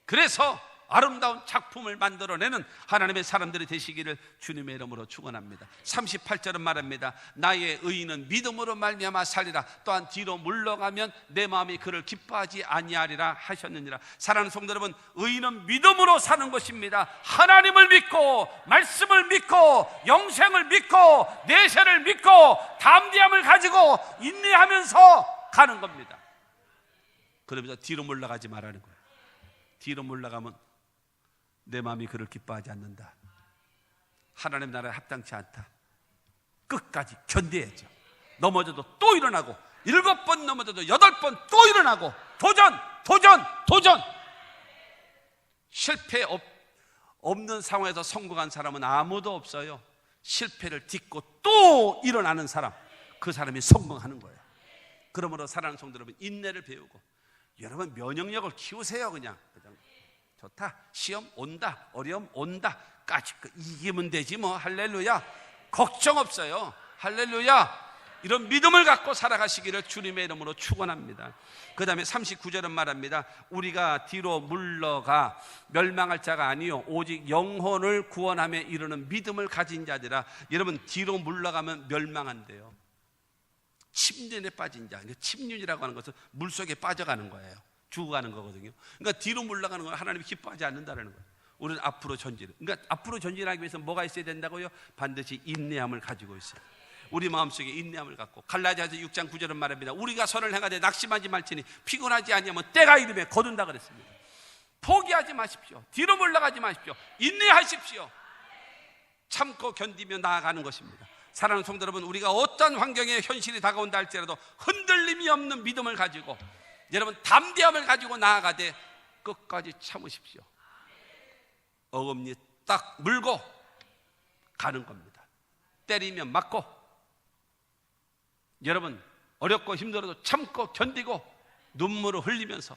A: 그래서 아름다운 작품을 만들어내는 하나님의 사람들이 되시기를 주님의 이름으로 축원합니다. 38절은 말합니다. 나의 의인은 믿음으로 말미암아 살리라. 또한 뒤로 물러가면 내 마음이 그를 기뻐하지 아니하리라 하셨느니라. 사랑하는 성도 여러분, 의인은 믿음으로 사는 것입니다. 하나님을 믿고, 말씀을 믿고, 영생을 믿고, 내세를 믿고, 담대함을 가지고 인내하면서 가는 겁니다. 그러면서 뒤로 물러가지 말라는 거예요. 뒤로 물러가면 내 마음이 그를 기뻐하지 않는다. 하나님 나라에 합당치 않다. 끝까지 견뎌야죠. 넘어져도 또 일어나고, 7번 넘어져도 8번 또 일어나고, 도전, 도전, 도전. 실패 없는 상황에서 성공한 사람은 아무도 없어요. 실패를 딛고 또 일어나는 사람, 그 사람이 성공하는 거예요. 그러므로 사랑하는 성도 여러분, 인내를 배우고 여러분 면역력을 키우세요. 그냥 좋다, 시험 온다, 어려움 온다, 까짓 거 이기면 되지 뭐. 할렐루야. 걱정 없어요. 할렐루야. 이런 믿음을 갖고 살아가시기를 주님의 이름으로 축원합니다. 그 다음에 39절은 말합니다. 우리가 뒤로 물러가 멸망할 자가 아니요 오직 영혼을 구원함에 이르는 믿음을 가진 자들아. 여러분, 뒤로 물러가면 멸망한대요. 침륜에 빠진 자. 침륜이라고 하는 것은 물속에 빠져가는 거예요. 죽어가는 거거든요. 그러니까 뒤로 물러가는 건 하나님이 기뻐하지 않는다는 거예요. 우리는 앞으로 전진. 그러니까 앞으로 전진하기 위해서 뭐가 있어야 된다고요? 반드시 인내함을 가지고 있어요. 우리 마음속에 인내함을 갖고. 갈라디아서 6장 9절은 말합니다. 우리가 선을 행하되 낙심하지 말지니 피곤하지 아니하면 때가 이르매 거둔다 그랬습니다. 포기하지 마십시오. 뒤로 물러가지 마십시오. 인내하십시오. 참고 견디며 나아가는 것입니다. 사랑하는 성도 여러분, 우리가 어떤 환경에 현실이 다가온다 할지라도 흔들림이 없는 믿음을 가지고 여러분 담대함을 가지고 나아가되 끝까지 참으십시오. 어금니 딱 물고 가는 겁니다. 때리면 맞고, 여러분 어렵고 힘들어도 참고 견디고 눈물을 흘리면서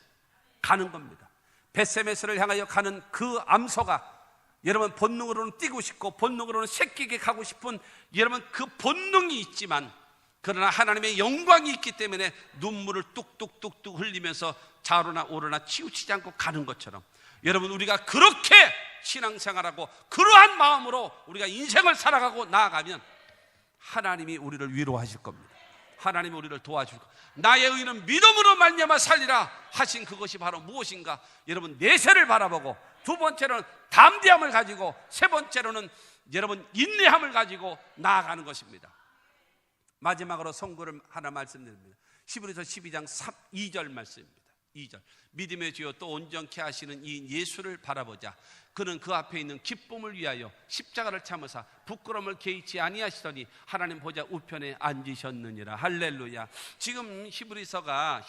A: 가는 겁니다. 벳세메스를 향하여 가는 그 암소가 여러분 본능으로는 뛰고 싶고 본능으로는 새끼게 가고 싶은 여러분 그 본능이 있지만, 그러나 하나님의 영광이 있기 때문에 눈물을 뚝뚝뚝뚝 흘리면서 좌로나 오로나 치우치지 않고 가는 것처럼, 여러분 우리가 그렇게 신앙생활하고 그러한 마음으로 우리가 인생을 살아가고 나아가면 하나님이 우리를 위로하실 겁니다. 하나님이 우리를 도와줄 겁니다. 나의 의는 믿음으로 말미암아 살리라 하신 그것이 바로 무엇인가? 여러분 내세를 바라보고, 두 번째로는 담대함을 가지고, 세 번째로는 여러분 인내함을 가지고 나아가는 것입니다. 마지막으로 선고를 하나 말씀드립니다. 히브리서 12장 2절 말씀입니다. 2절. 믿음의 주여 또 온전케 하시는 이 예수를 바라보자. 그는 그 앞에 있는 기쁨을 위하여 십자가를 참으사 부끄러움을 개의치 아니하시더니 하나님 보좌 우편에 앉으셨느니라. 할렐루야. 지금 히브리서가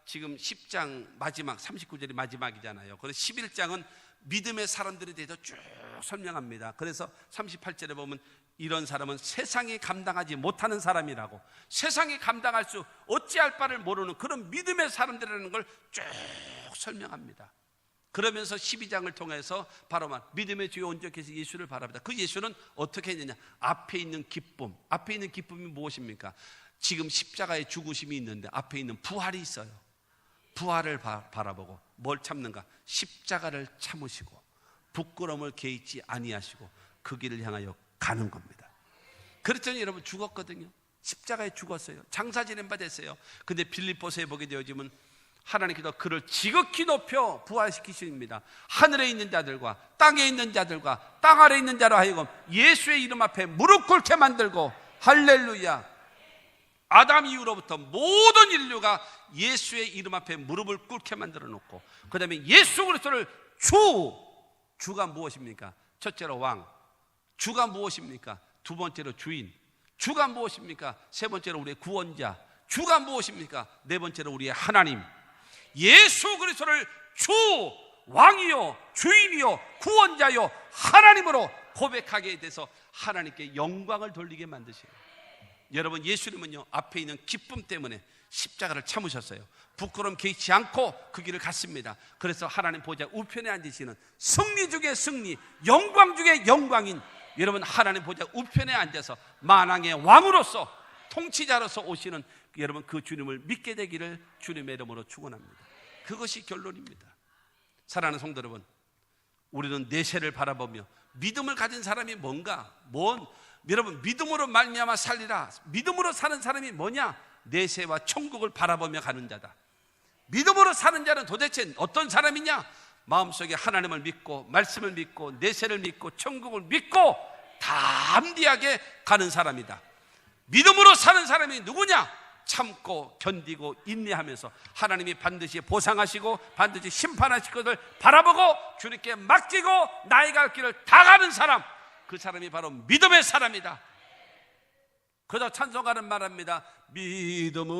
A: 지금 10장 마지막 39절이 마지막이잖아요. 그래서 11장은 믿음의 사람들에 대해서 쭉 설명합니다. 그래서 38절에 보면 이런 사람은 세상이 감당하지 못하는 사람이라고, 세상이 감당할 수 어찌할 바를 모르는 그런 믿음의 사람들이라는 걸 쭉 설명합니다. 그러면서 12장을 통해서 바로 믿음의 주여 온전케 하신 예수를 바랍니다. 그 예수는 어떻게 했느냐? 앞에 있는 기쁨, 앞에 있는 기쁨이 무엇입니까? 지금 십자가의 죽으심이 있는데 앞에 있는 부활이 있어요. 부활을 바라보고 뭘 참는가? 십자가를 참으시고 부끄러움을 개의치 아니하시고 그 길을 향하여 가는 겁니다. 그랬더니 여러분 죽었거든요. 십자가에 죽었어요. 장사 지낸 바 됐어요. 근데 빌립보서에 보게 되어지면 하나님께서 그를 지극히 높여 부활시키십니다. 하늘에 있는 자들과 땅에 있는 자들과 땅 아래에 있는 자로 하여금 예수의 이름 앞에 무릎 꿇게 만들고, 할렐루야. 아담 이후로부터 모든 인류가 예수의 이름 앞에 무릎을 꿇게 만들어 놓고, 그 다음에 예수 그리스도를 주가 무엇입니까? 첫째로 왕, 주가 무엇입니까? 두 번째로 주인, 주가 무엇입니까? 세 번째로 우리의 구원자, 주가 무엇입니까? 네 번째로 우리의 하나님. 예수 그리스도를 주, 왕이요 주인이요 구원자요 하나님으로 고백하게 돼서 하나님께 영광을 돌리게 만드시는, 여러분 예수님은요 앞에 있는 기쁨 때문에 십자가를 참으셨어요. 부끄러움 개의치 않고 그 길을 갔습니다. 그래서 하나님 보좌 우편에 앉으시는 승리 중의 승리, 영광 중의 영광인 여러분 하나님 보좌 우편에 앉아서 만왕의 왕으로서 통치자로서 오시는 여러분 그 주님을 믿게 되기를 주님의 이름으로 축원합니다. 그것이 결론입니다. 사랑하는 성도 여러분, 우리는 내세를 바라보며 믿음을 가진 사람이 뭔가? 여러분, 믿음으로 말미암아 살리라. 믿음으로 사는 사람이 뭐냐? 내세와 천국을 바라보며 가는 자다. 믿음으로 사는 자는 도대체 어떤 사람이냐? 마음속에 하나님을 믿고 말씀을 믿고 내세를 믿고 천국을 믿고 담대하게 가는 사람이다. 믿음으로 사는 사람이 누구냐? 참고 견디고 인내하면서 하나님이 반드시 보상하시고 반드시 심판하실 것을 바라보고 주님께 맡기고 나의 갈 길을 다 가는 사람, 그 사람이 바로 믿음의 사람이다. 그저 찬송가는 말합니다. 믿음으로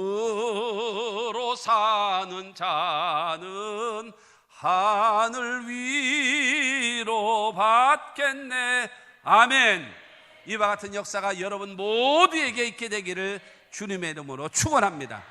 A: 사는 자는 하늘 위로 받겠네. 아멘. 이와 같은 역사가 여러분 모두에게 있게 되기를 주님의 이름으로 축원합니다.